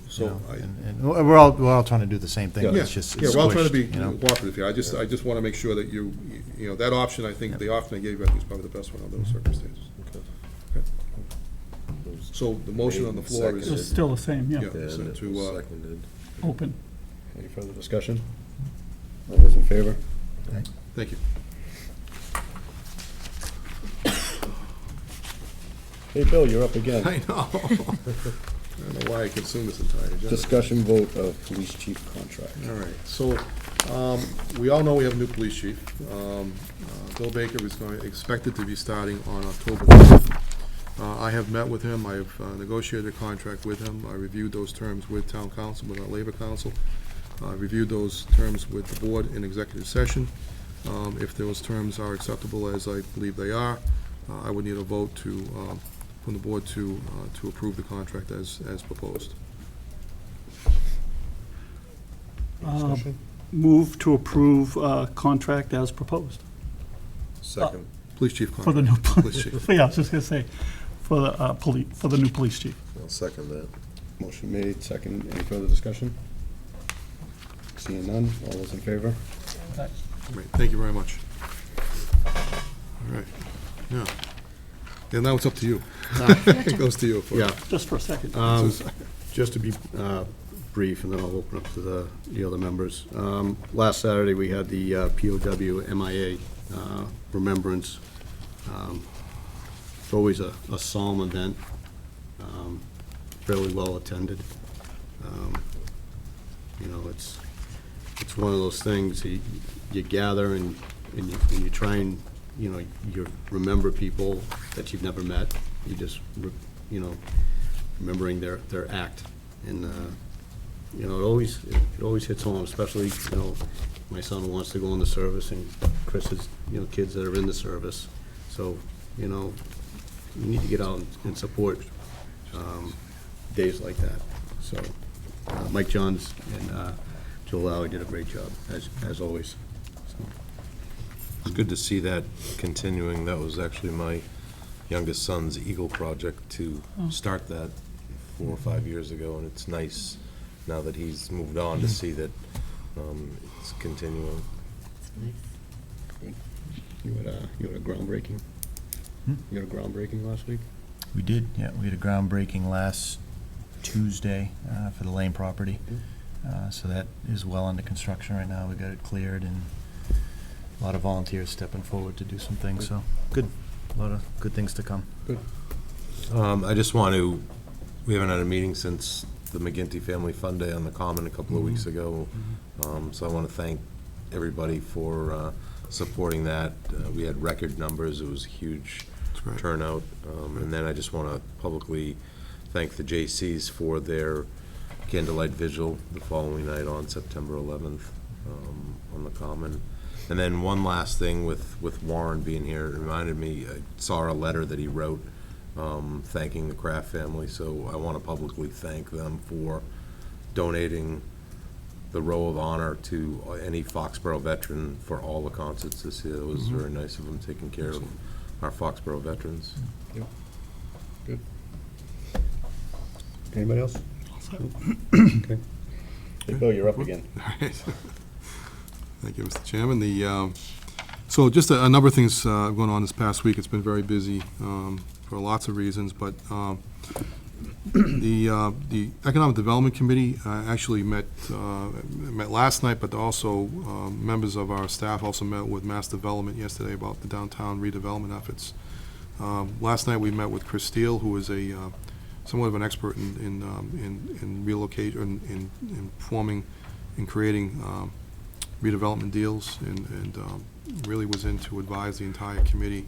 So And we're all trying to do the same thing, but Yeah, it's just, yeah, it's we're all trying to be squished, cooperative here. I just want to make sure that that option, I think, the option I gave you, I think is probably the best one under those circumstances. Okay. So the motion on the floor is. It's still the same, yeah. Yeah, so And it to, was seconded. Open. any further discussion? All those in favor? Thank you. Hey, Bill, you're up again. I know. I don't know why I consumed this entire agenda. Discussion vote of police chief contract. All right, so, we all know we have a new police chief. Bill Baker is expected to be starting on October 5th. I have met with him, I have negotiated a contract with him, I reviewed those terms with town council, with our labor council. I reviewed those terms with the board in executive session. If those terms are acceptable, as I believe they are, I would need a vote from the board to approve the contract as proposed. Move to approve contract as proposed. Second. Police chief For the contract. new Police chief. Yeah, I was just gonna say, for the new police chief. I'll second that. Motion made, second. Any further discussion? Seeing none, all those in favor? Great, thank you very much. All right, yeah. And now it's up to you. It goes to you. Yeah. Just for a second. Just to be brief, and then I'll open up to the other members. Last Saturday, we had the POW MIA remembrance. It's always a solemn event, fairly well attended. You know, it's one of those things, you gather and you try and, you know, you remember people that you've never met. You just, you know, remembering their act. And, you know, it always hits home, especially, you know, my son wants to go in the service, and Chris's, you know, kids that are in the service. So, you know, you need to get out and support days like that. So, Mike Johns and Joe Lally did a great job, as always. So. It's good to see that continuing. That was actually my youngest son's Eagle project to start that 4 or 5 years ago, and it's nice now that he's moved on to see that it's continuing. You had a groundbreaking? You had a groundbreaking last week? We did, yeah. We had a groundbreaking last Tuesday for the Lane property. So that is well under construction right now. We got it cleared, and a lot of volunteers stepping forward to do some things. So good, a lot of good things to come. Good. I just want to, we haven't had a meeting since the McGinty Family Fun Day on the Common a couple of weeks ago. So I want to thank everybody for supporting that. We had record numbers. It was a huge turnout. And then I just want to publicly thank the J.C.'s for their candlelight vigil the following night on September 11th on the Common. And then one last thing with Warren being here, it reminded me, I saw a letter that he wrote thanking the Kraft family, so I want to publicly thank them for donating the Row of Honor to any Foxborough veteran for all the concerts this year. It was very nice of them taking care of our Foxborough veterans. Yep. Good. Anybody else? Okay. Hey, Bill, you're up again. Thank you, Mr. Chairman. So just a number of things going on this past week. It's been very busy for lots of reasons, but the Economic Development Committee actually met last night, but also members of our staff also met with Mass Development yesterday about the downtown redevelopment efforts. Last night we met with Chris Steele, who is somewhat of an expert in relocation, in forming and creating redevelopment deals, and really was in to advise the entire committee,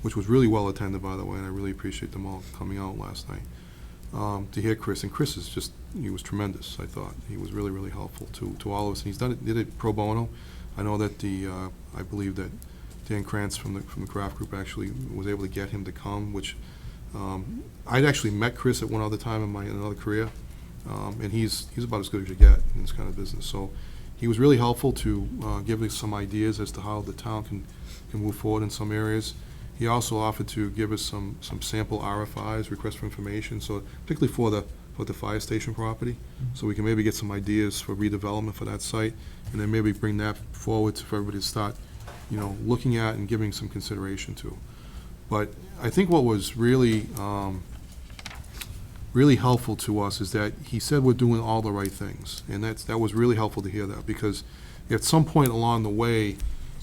which was really well attended, by the way, and I really appreciate them all coming out last night to hear Chris. And Chris is just, he was tremendous, I thought. He was really, really helpful to all of us, and he's did it pro bono. I know that I believe that Dan Krantz from the Kraft Group actually was able to get him to come, which I'd actually met Chris at one other time in another career, and he's about as good as you get in this kind of business. So he was really helpful to give us some ideas as to how the town can move forward in some areas. He also offered to give us some sample RFIs, requests for information, so particularly for the fire station property, so we can maybe get some ideas for redevelopment for that site, and then maybe bring that forward for everybody to start, you know, looking at and giving some consideration to. But I think what was really really helpful to us is that he said we're doing all the right things, and that was really helpful to hear that, because at some point along the way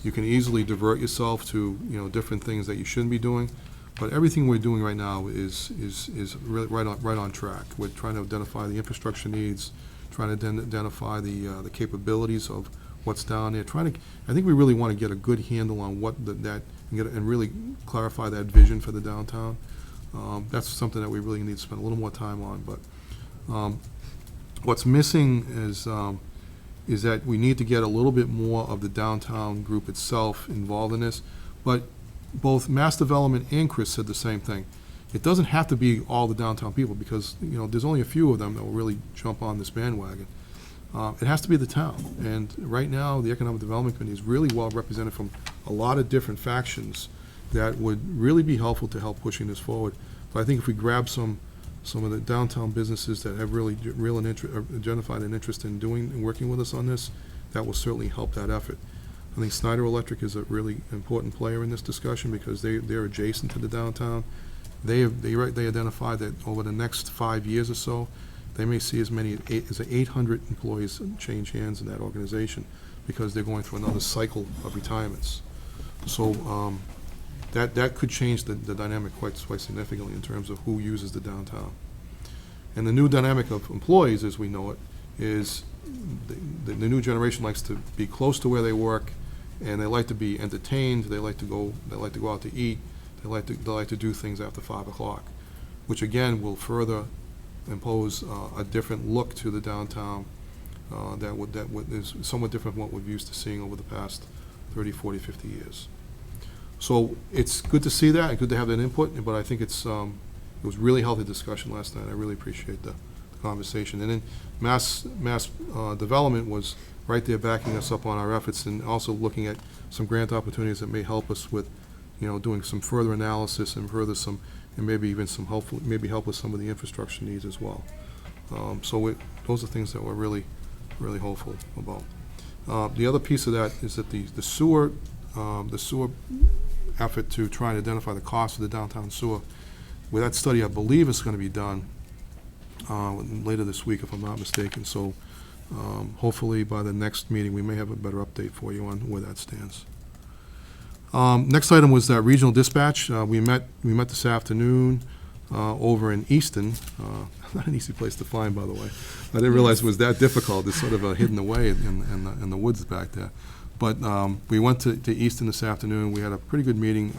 you can easily divert yourself to, you know, different things that you shouldn't be doing. But everything we're doing right now is really right on track. We're trying to identify the infrastructure needs, trying to identify the capabilities of what's down there, I think we really want to get a good handle on what and really clarify that vision for the downtown. That's something that we really need to spend a little more time on, but what's missing is that we need to get a little bit more of the downtown group itself involved in this, but both Mass Development and Chris said the same thing. It doesn't have to be all the downtown people, because, there's only a few of them that will really jump on this bandwagon. It has to be the town, and right now, the Economic Development Committee is really well represented from a lot of different factions that would really be helpful to help pushing this forward. So I think if we grab some of the downtown businesses that have really identified an interest in doing and working with us on this, that will certainly help that effort. I think Snyder Electric is a really important player in this discussion, because they're adjacent to the downtown. They identified that over the next 5 years or so, they may see as many as 800 employees change hands in that organization, because they're going through another cycle of retirements. So that could change the dynamic quite significantly in terms of who uses the downtown. And the new dynamic of employees, as we know it, is the new generation likes to be close to where they work, and they like to be entertained. They like to go out to eat. They like to do things after 5 o'clock, which again will further impose a different look to the downtown that is somewhat different from what we've used to seeing over the past 30, 40, 50 years. So it's good to see that, and good to have that input, but I think it was really healthy discussion last night. I really appreciate the conversation. And then Mass Development was right there backing us up on our efforts, and also looking at some grant opportunities that may help us with, doing some further analysis and maybe even help with some of the infrastructure needs as well. Those are things that we're really, really hopeful about. The other piece of that is that the sewer effort to try and identify the cost of the downtown sewer, with that study, I believe it's going to be done later this week, if I'm not mistaken. So hopefully by the next meeting, we may have a better update for you on where that stands. Next item was that regional dispatch. We met this afternoon over in Easton. Not an easy place to find, by the way. I didn't realize it was that difficult. It's sort of hidden away in the woods back there. But we went to Easton this afternoon. We had a pretty good meeting.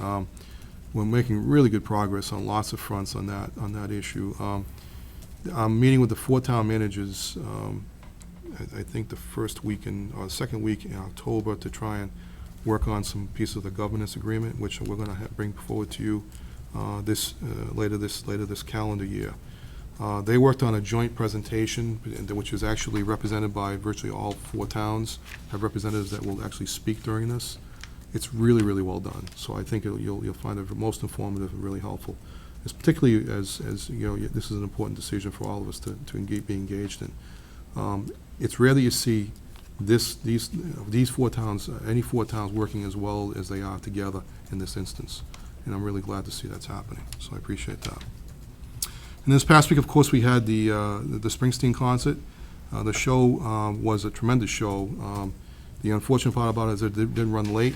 We're making really good progress on lots of fronts on that issue. I'm meeting with the 4 town managers, I think the second week in October, to try and work on some pieces of the governance agreement, which we're going to bring forward to you later this calendar year. They worked on a joint presentation, which is actually represented by virtually all 4 towns, have representatives that will actually speak during this. It's really, really well done. So I think you'll find it most informative and really helpful. It's particularly as this is an important decision for all of us to be engaged in. It's rare that you see these 4 towns, any 4 towns working as well as they are together in this instance. And I'm really glad to see that's happening. So I appreciate that. And this past week, of course, we had the Springsteen concert. The show was a tremendous show. The unfortunate part about it is that it did run late.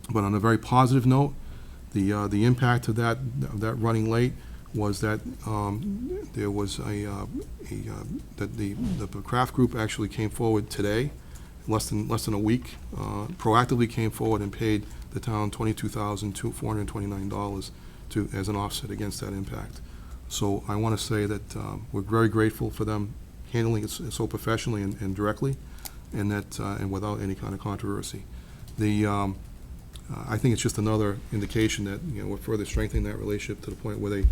But on a very positive note, the impact of that running late was that there was that the craft group actually came forward today, less than a week, proactively came forward and paid the town $22,429 as an offset against that impact. So I want to say that we're very grateful for them handling it so professionally and directly, and without any kind of controversy. I think it's just another indication that we're further strengthening that relationship to the point where there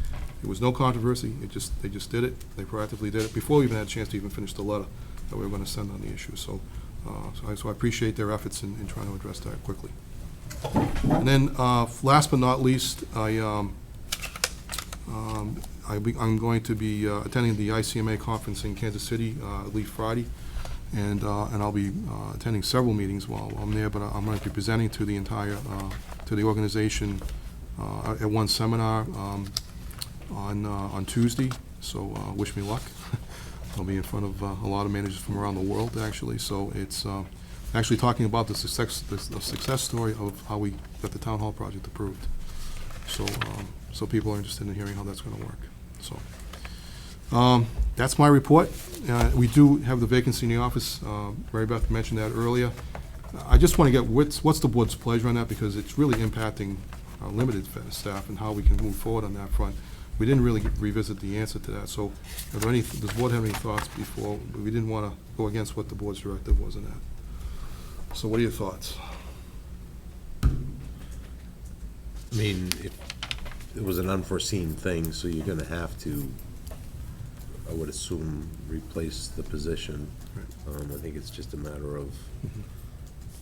was no controversy. They just did it. They proactively did it before we even had a chance to even finish the letter that we were going to send on the issue. So I appreciate their efforts in trying to address that quickly. And then last but not least, I'm going to be attending the ICMA conference in Kansas City, I believe Friday. And I'll be attending several meetings while I'm there, but I'm going to be presenting to the entire, to the organization at one seminar on Tuesday, so wish me luck. I'll be in front of a lot of managers from around the world, actually, so it's actually talking about the success story of how we got the Town Hall project approved. So people are interested in hearing how that's gonna work, so. That's my report. We do have the vacancy in the office. Mary Beth mentioned that earlier. I just want to get, what's the board's pleasure on that, because it's really impacting our limited staff and how we can move forward on that front. We didn't really revisit the answer to that, so does the board have any thoughts before? We didn't want to go against what the board's directive was in that. So what are your thoughts? I mean, it was an unforeseen thing, so you're gonna have to, I would assume, replace the position. I think it's just a matter of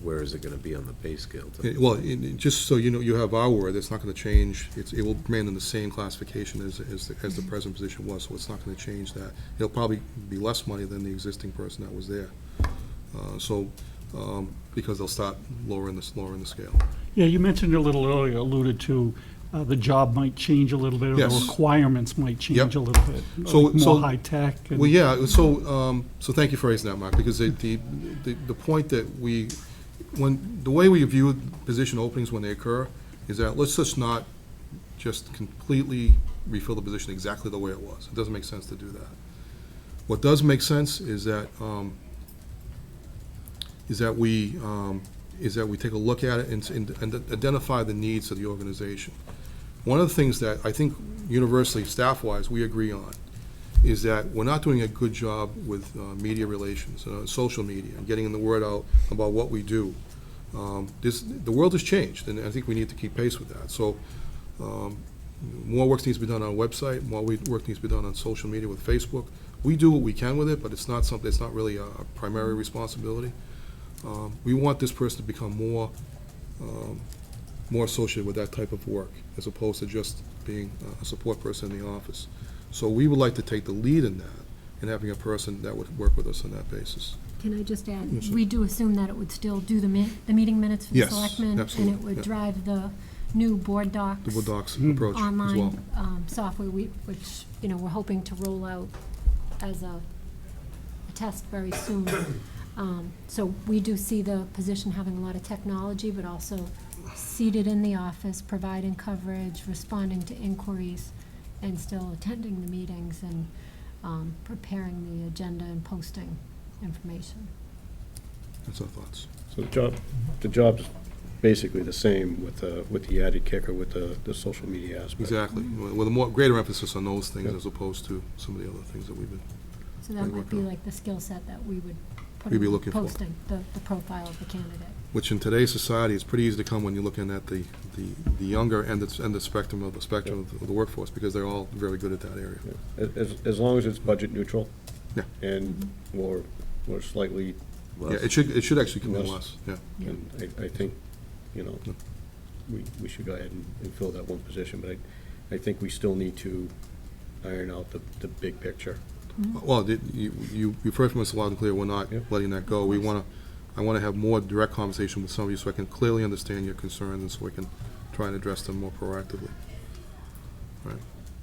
where is it gonna be on the pay scale? Well, just so you know, you have our word, it's not going to change. It will remain in the same classification as the present position was, so it's not going to change that. It'll probably be less money than the existing person that was there. Because they'll start lowering the scale. Yeah, you mentioned a little earlier, alluded to, the job might change a little bit, or the Yes. requirements might change Yep. a little bit. So- like so- more high-tech. and- Well, yeah, so thank you for raising that, Mark, because the point that the way we view position openings when they occur is that let's just not just completely refill the position exactly the way it was. It doesn't make sense to do that. What does make sense is that we take a look at it and identify the needs of the organization. One of the things that I think universally, staff-wise, we agree on is that we're not doing a good job with media relations, social media, and getting the word out about what we do. The world has changed, and I think we need to keep pace with that. So more work needs to be done on our website, more work needs to be done on social media with Facebook. We do what we can with it, but it's not really a primary responsibility. We want this person to become more associated with that type of work, as opposed to just being a support person in the office. So we would like to take the lead in that, and having a person that would work with us on that basis. Can I just add, Yes, sir. we do assume that it would still do the meeting minutes for the Yes, selectmen? absolutely, And it would yeah. drive the new board docs? The Board Docs approach as well. Online software, which, we're hoping to roll out as a test very soon. So we do see the position having a lot of technology, but also seated in the office, providing coverage, responding to inquiries, and still attending the meetings and preparing the agenda and posting information. That's our thoughts. So the job's basically the same with the added kicker with the social media aspect. Exactly, with a greater emphasis on those things as opposed to some of the other things that we've been. So that might be like the skill set that we would put We'd be in the looking for. posting, the profile of the candidate. Which in today's society, it's pretty easy to come when you're looking at the younger end of the spectrum of the workforce, because they're all very good at that area. As long as it's budget neutral. Yeah. And we're slightly. Yeah, it should actually come in less, yeah. And I think, we should go ahead and fill that one position, but I think we still need to iron out the big picture. Well, you've heard from us loud and clear, we're not letting that go. I want to have more direct conversation with some of you so I can clearly understand your concerns and so we can try and address them more proactively. Right.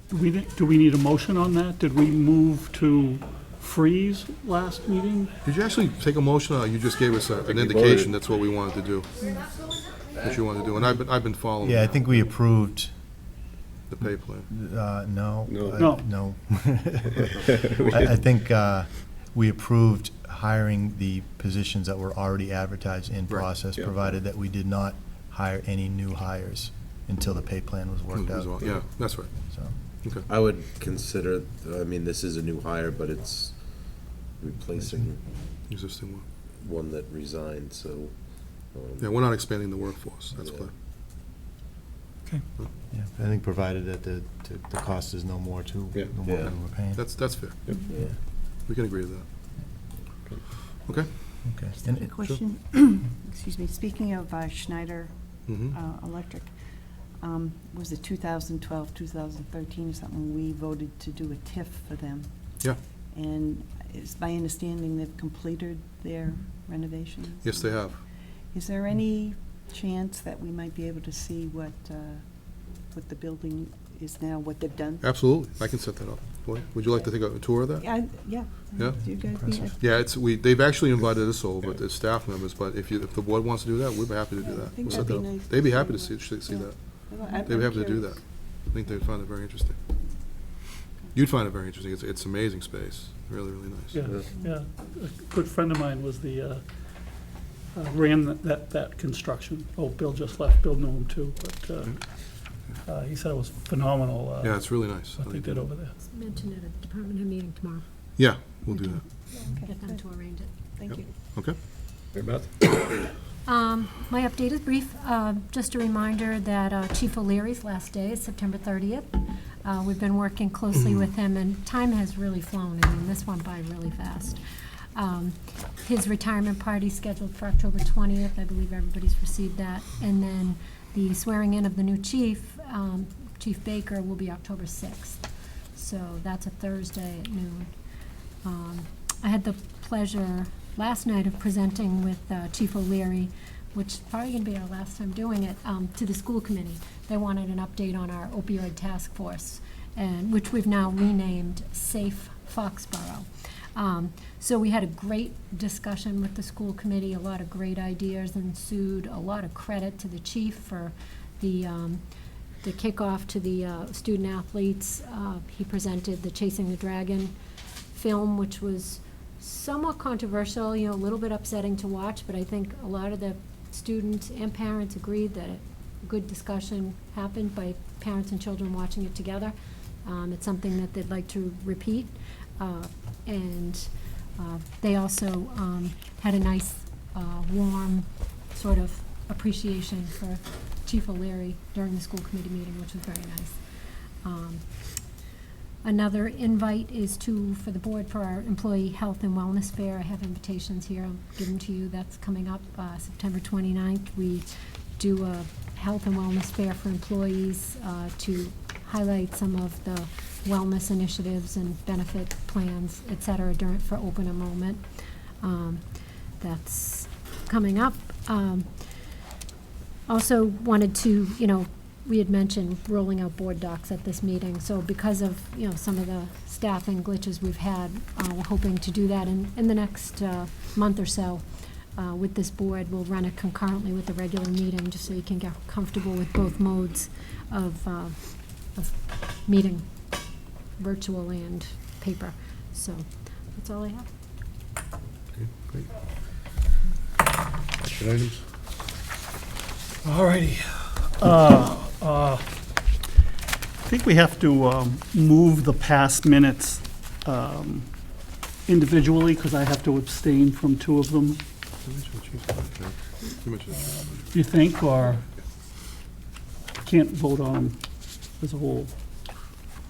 Do we need a motion on that? Did we move to freeze last meeting? Did you actually take a motion, or you just gave us an indication that's what we wanted to do? What you wanted to do, and I've been following. Yeah, I think we approved. The pay plan. No. No. No. I think we approved hiring the positions that were already advertised in process, yeah. provided that we did not hire any new hires until the pay plan was worked out. Yeah, that's right. So, Okay. I would consider, this is a new hire, but it's replacing Existing one. one that resigned, so. Yeah, we're not expanding the workforce, that's Yeah. clear. yeah, I think provided that the cost is no more to Yeah. what we Yeah. were paying. That's fair. Yeah. We can agree to that. Okay? Okay. Just a quick question. Excuse me, speaking of Schneider Mhm. Electric, was it 2012, 2013 or something, we voted to do a TIF for them? Yeah. And it's my understanding they've completed their renovations? Yes, they have. Is there any chance that we might be able to see what the building is now, what they've done? Absolutely. I can set that up for you. Would you like to take a tour of that? Yeah. Yeah? Do you guys need Yeah, they've actually invited us over, the staff members, but if the board wants to do that, we'd be happy to do that. I think We'll set that'd that be up. nice They'd be to happy to see see what- that. They'd be happy to do that. I think they'd find it very interesting. You'd find it very interesting. It's amazing space. Really, really nice. Yeah, yeah. A good friend of mine was ran that construction. Oh, Bill just left. Bill knew him too, but he said it was phenomenal. Yeah, it's really nice. What they did over there. It's mentioned at a department head meeting tomorrow. Yeah, we'll do that. Get them to arrange it. Thank you. Okay. Mary Beth? My update is brief. Just a reminder that Chief O'Leary's last day is September 30th. We've been working closely with him, and time has really flown. I mean, this went by really fast. His retirement party scheduled for October 20th. I believe everybody's received that. And then the swearing in of the new chief, Chief Baker, will be October 6th. So that's a Thursday at noon. I had the pleasure last night of presenting with Chief O'Leary, which is probably going to be our last time doing it, to the school committee. They wanted an update on our opioid task force, and which we've now renamed Safe Foxborough. So we had a great discussion with the school committee. A lot of great ideas ensued. A lot of credit to the chief for the kickoff to the student athletes. He presented the Chasing the Dragon film, which was somewhat controversial, a little bit upsetting to watch, but I think a lot of the students and parents agreed that a good discussion happened by parents and children watching it together. It's something that they'd like to repeat. And they also had a nice, warm sort of appreciation for Chief O'Leary during the school committee meeting, which was very nice. Another invite is for the board for our employee health and wellness fair. I have invitations here. I'll give them to you. That's coming up September 29th. We do a health and wellness fair for employees to highlight some of the wellness initiatives and benefit plans, et cetera, for open enrollment. That's coming up. Also wanted to, we had mentioned rolling out board docs at this meeting. So because of, some of the staffing glitches we've had, we're hoping to do that in the next month or so with this board. We'll run it concurrently with the regular meeting, just so you can get comfortable with both modes of meeting, virtual and paper. So that's all I have. Okay, great. Action items? All righty. I think we have to move the past minutes individually, because I have to abstain from two of them. You think, or can't vote on them as a whole?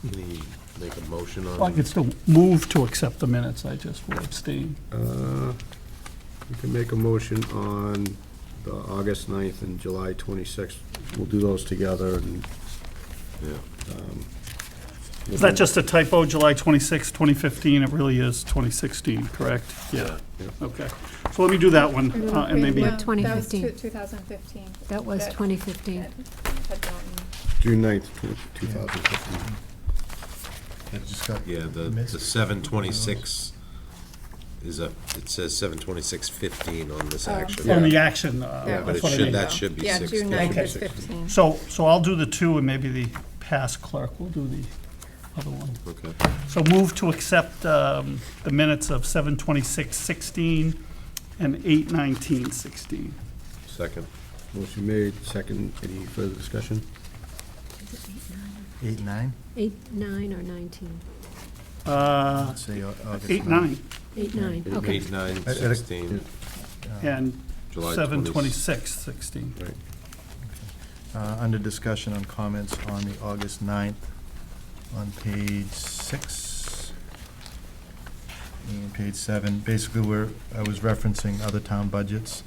Can you make a motion on? Well, I could still move to accept the minutes, I just will abstain. You can make a motion on the August 9th and July 26th. We'll do those together and. Yeah. Is that just a typo, July 26, 2015? It really is 2016, correct? Yeah. Okay. So let me do that one, and maybe. No, 2015. That was 2015. That was 2015. Had gotten- June 9th, 2015. I just got Yeah, the missed. 7/26 is it says 7/26/15 on this action. On the action. Yeah, but that's what I mean. that should be Yeah, 6. June That 9th should be is 6. 15. So I'll do the two, and maybe the past clerk will do the other one. Okay. So move to accept the minutes of 7/26/16 and 8/19/16. Second. Motion made, second. Any further discussion? Is it 8, 9? 8, 9, or 19? Let's say August 8, 9. 9, 8, 9, okay. 8, 9, 16. and July 7/26/16. Right. Under discussion on comments on the August 9th, on page 6 and page 7, basically I was referencing other town budgets.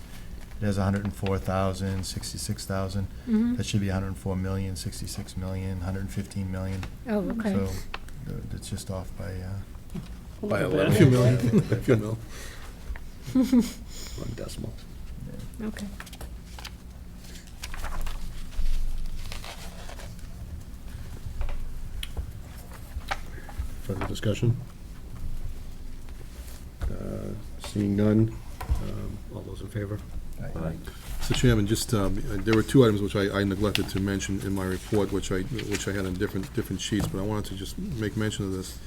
It has 104,000, 66,000. Mhm. That should be 104 million, 66 million, 115 million. Oh, okay. So it's just off by, By A 11. few million. A few mil. One decimal. Okay. Further discussion? Seeing none, all those in favor? Aye. Mr. Chairman, just, there were two items which I neglected to mention in my report, which I had on different sheets, but I wanted to just make mention of this,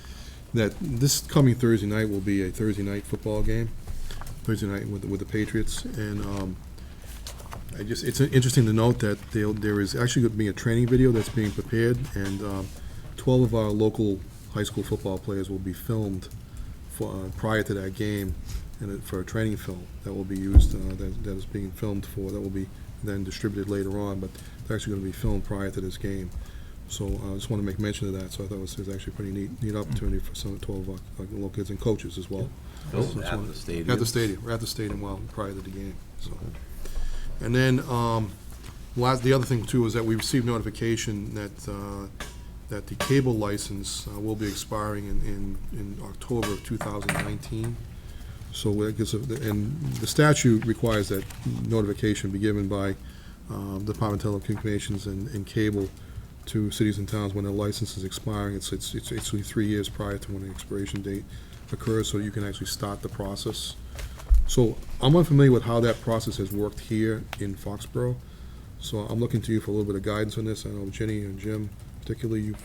that this coming Thursday night will be a Thursday night football game, Thursday night with the Patriots, and it's interesting to note that there is actually going to be a training video that's being prepared, and 12 of our local high school football players will be filmed prior to that game, and for a training film that will be used, that is being filmed that will be then distributed later on, but they're actually going to be filmed prior to this game. So I just want to make mention of that, so I thought it was actually a pretty neat opportunity for some 12 of our local kids and coaches as well. Filmed at the stadium? At the stadium, well, prior to the game, so. And then, the other thing too is that we received notification that the cable license will be expiring in October of 2019. So and the statute requires that notification be given by Department of Telecommunications and Cable to cities and towns when their license is expiring. It's actually 3 years prior to when the expiration date occurs, so you can actually start the process. So I'm unfamiliar with how that process has worked here in Foxborough, so I'm looking to you for a little bit of guidance on this. I know Jenny and Jim, particularly, you've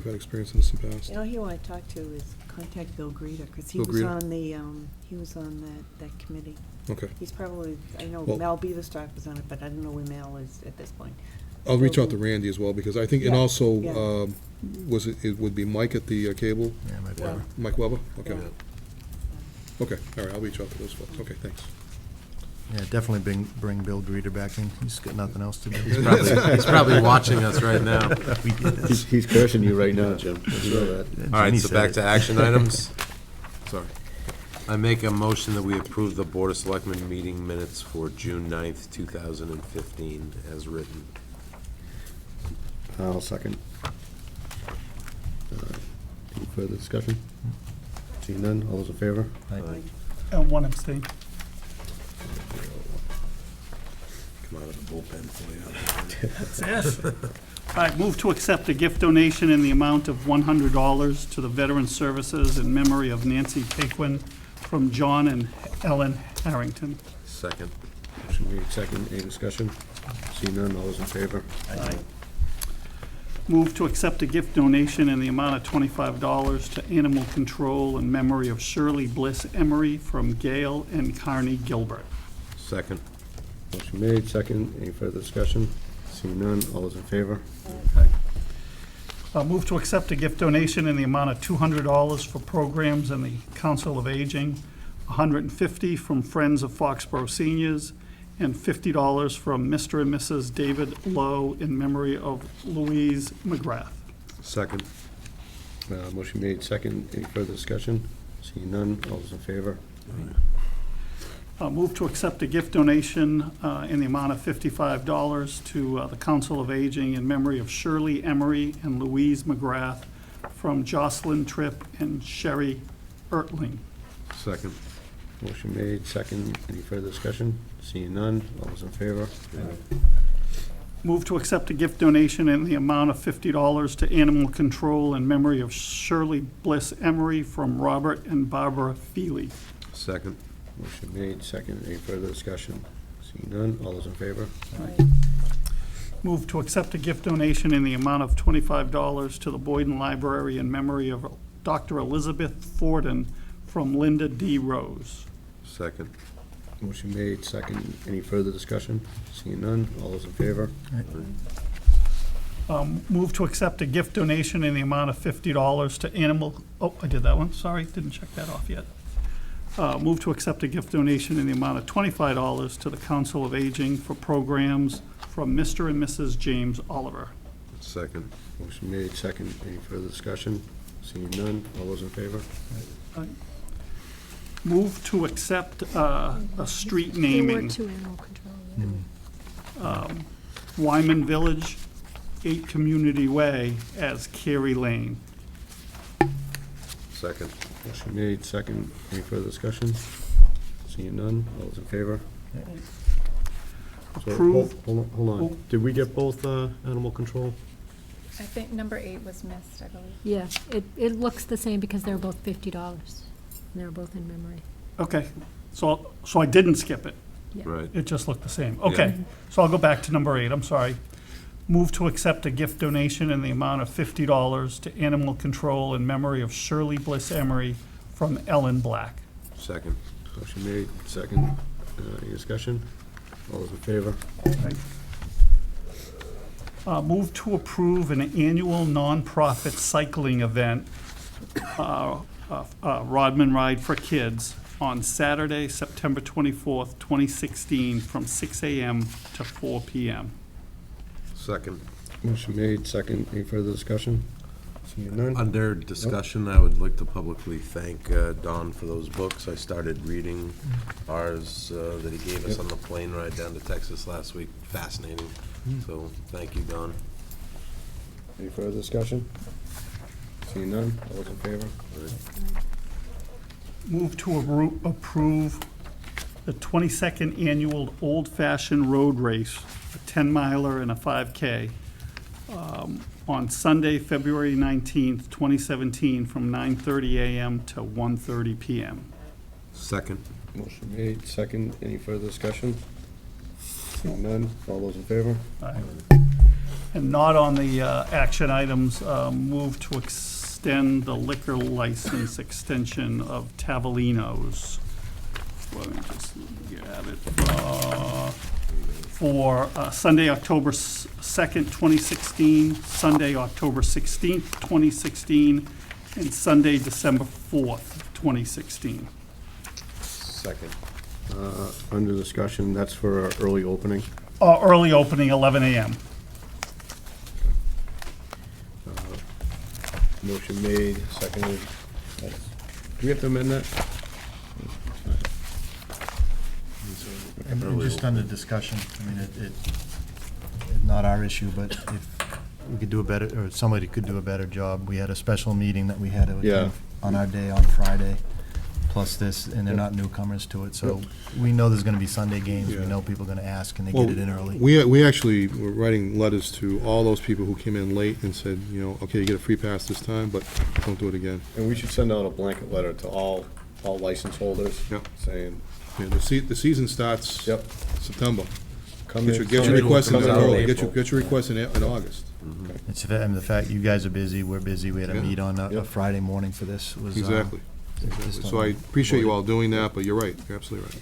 had experience in this in the past. You know, who you want to talk to is contact Bill Greeter, because he Bill was Greeter. on he was on that committee. Okay. He's probably, I know Well- Mal Beaverstock was on it, but I don't know where Mal is at this point. I'll reach out to Randy as well, because I think, and Yeah, also, yeah. it would be Mike at the cable? Yeah, Mike Yeah. Weber. Mike Weber? Okay. Yeah. Okay, all right, I'll reach out to those folks. Okay, thanks. Yeah, definitely bring Bill Greeter back in. He's got nothing else to do. He's probably watching us right now. He's cursing you right now, Jim. I know that. All right, Jenny so said back it. to action items. Sorry. I make a motion that we approve the Board of Selectmen meeting minutes for June 9th, 2015, as written. I'll second. Any further discussion? Seeing none, all those in favor? One abstain. Come out of the bullpen for you. That's it. All right, move to accept a gift donation in the amount of $100 to the Veteran Services in memory of Nancy Paquin from John and Ellen Harrington. Second. Motion made, second. Any discussion? Seeing none, all those in favor? Move to accept a gift donation in the amount of $25 to Animal Control in memory of Shirley Bliss Emery from Gail and Carney Gilbert. Second. Motion made, second. Any further discussion? Seeing none, all those in favor? Move to accept a gift donation in the amount of $200 for programs in the Council of Aging, $150 from Friends of Foxborough Seniors, and $50 from Mr. and Mrs. David Lowe in memory of Louise McGrath. Second. Motion made, second. Any further discussion? Seeing none, all those in favor? Move to accept a gift donation in the amount of $55 to the Council of Aging in memory of Shirley Emery and Louise McGrath from Jocelyn Tripp and Sherry Ertling. Second. Motion made, second. Any further discussion? Seeing none, all those in favor? Move to accept a gift donation in the amount of $50 to Animal Control in memory of Shirley Bliss Emery from Robert and Barbara Feely. Second. Motion made, second. Any further discussion? Seeing none, all those in favor? Move to accept a gift donation in the amount of $25 to the Boyden Library in memory of Dr. Elizabeth Forden from Linda D. Rose. Second. Motion made, second. Any further discussion? Seeing none, all those in favor? Move to accept a gift donation in the amount of $50 to Animal, oh, I did that one, sorry, didn't check that off yet. Move to accept a gift donation in the amount of $25 to the Council of Aging for programs from Mr. and Mrs. James Oliver. Second. Motion made, second. Any further discussion? Seeing none, all those in favor? Move to accept a street There were naming. two animal control. Wyman Village, 8 Community Way as Carey Lane. Second. Motion made, second. Any further discussion? Seeing none, all those in favor? So, Approve. Hold on. Did we get both animal control? I think number 8 was missed, I believe. Yeah, it looks the same because they're both $50. And they're both in memory. Okay, so I didn't skip it. Yeah. Right. It just looked the same. Okay, so I'll go back to number 8, I'm sorry. Move to accept a gift donation in the amount of $50 to Animal Control in memory of Shirley Bliss Emery from Ellen Black. Second. Motion made, second. Any discussion? All those in favor? Move to approve an annual nonprofit cycling event, Rodman Ride for Kids, on Saturday, September 24th, 2016, from 6 a.m. to 4 p.m. Second. Motion made, second. Any further discussion? Seeing none? Under discussion, I would like to publicly thank Don for those books. I started reading ours that he gave us on the plane ride down to Texas last week. Fascinating. So, thank you, Don. Any further discussion? Seeing none? All those in favor? Move to approve the 22nd Annual Old Fashioned Road Race, a 10-miler and a 5K, on Sunday, February 19th, 2017, from 9:30 a.m. to 1:30 p.m. Second. Motion made, second. Any further discussion? Seeing none? All those in favor? Aye. And not on the action items, move to extend the liquor license extension of Tavolino's. Let me just grab it. For Sunday, October 2nd, 2016, Sunday, October 16th, 2016, and Sunday, December 4th, 2016. Second. Under discussion, that's for our early opening. Early opening, 11 a.m. Motion made, seconded. Do we have to amend that? And just under discussion, I mean, it's not our issue, but if we could do a better, or somebody could do a better job. We had a special meeting that we had to Yeah. attend on our day on Friday, plus this, and they're not newcomers to it, so we know there's gonna be Sunday games, we Yeah. know people are gonna ask, and they Well, get it in early. We actually were writing letters to all those people who came in late and said, you know, okay, you get a free pass this time, but don't do it again. And we should send out a blanket letter to all license holders. Yep. Saying, Yeah, the season starts yep, September. come Get in. your requests in come in early, April. get your requests in August. It's, I mean, the fact, you guys are busy, we're busy, we had a Yeah. meet on a Yep. Friday morning for this, it was. Exactly. just So I on- appreciate you all doing that, but you're right, you're absolutely right.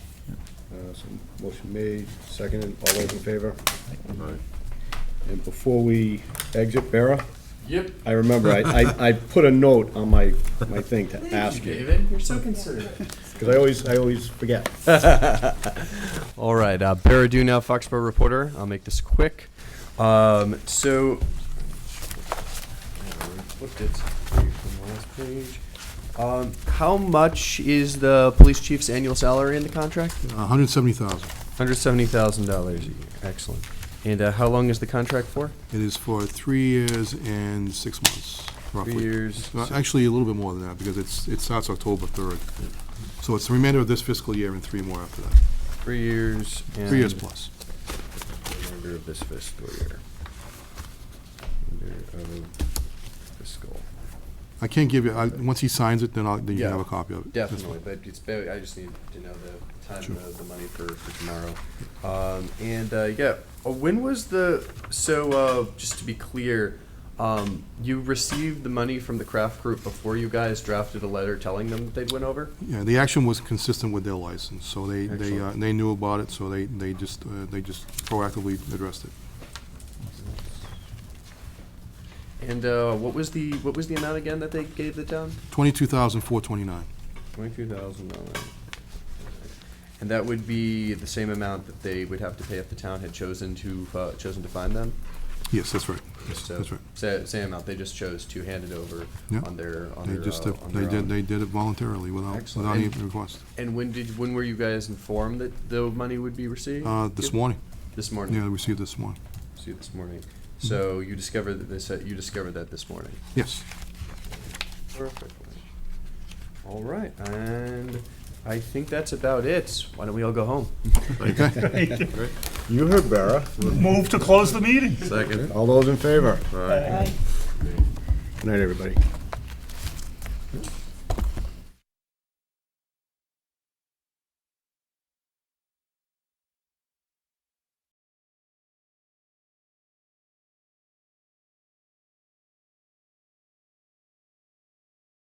So motion made, seconded. All those in favor? And before we exit, Bera? Yep. I remember, I put a note on my thing to ask you. David, you're so considerate. Because I always forget. All right, Baradu now, Foxborough reporter. I'll make this quick. So, flipped it from the last page. How much is the police chief's annual salary in the contract? $170,000. $170,000. Excellent. And how long is the contract for? It is for 3 years and 6 months, roughly. 3 years. Actually, a little bit more than that, because it starts October 3rd. So it's the remainder of this fiscal year and 3 more after that. 3 years. 3 years plus. Remainder of this fiscal year. Remainder of fiscal. I can't give you, once he signs it, then you Yeah, can have a copy of it. Definitely, but it's very, I just need to know the time, Sure. the money for tomorrow. When was just to be clear, you received the money from the craft group before you guys drafted a letter telling them that they'd went over? Yeah, the action was consistent with their license, so Excellent. they knew about it, so they just proactively addressed it. And what was the amount again that they gave the town? $22,429. $22,000. And that would be the same amount that they would have to pay if the town had chosen to fine them? Yes, that's right. Yes, So, that's right. Same amount, they just chose to hand it over Yeah. on their They just, on their own. they did it voluntarily without Excellent. any And- request. And when were you guys informed that the money would be received? This morning. This morning? Yeah, I received this morning. Received this morning. So you discovered that this morning? Yes. Perfect. All right, and I think that's about it. Why don't we all go home? Okay. You heard Bera. Move to close the meeting. Second. All those in favor? All right. Good night, everybody.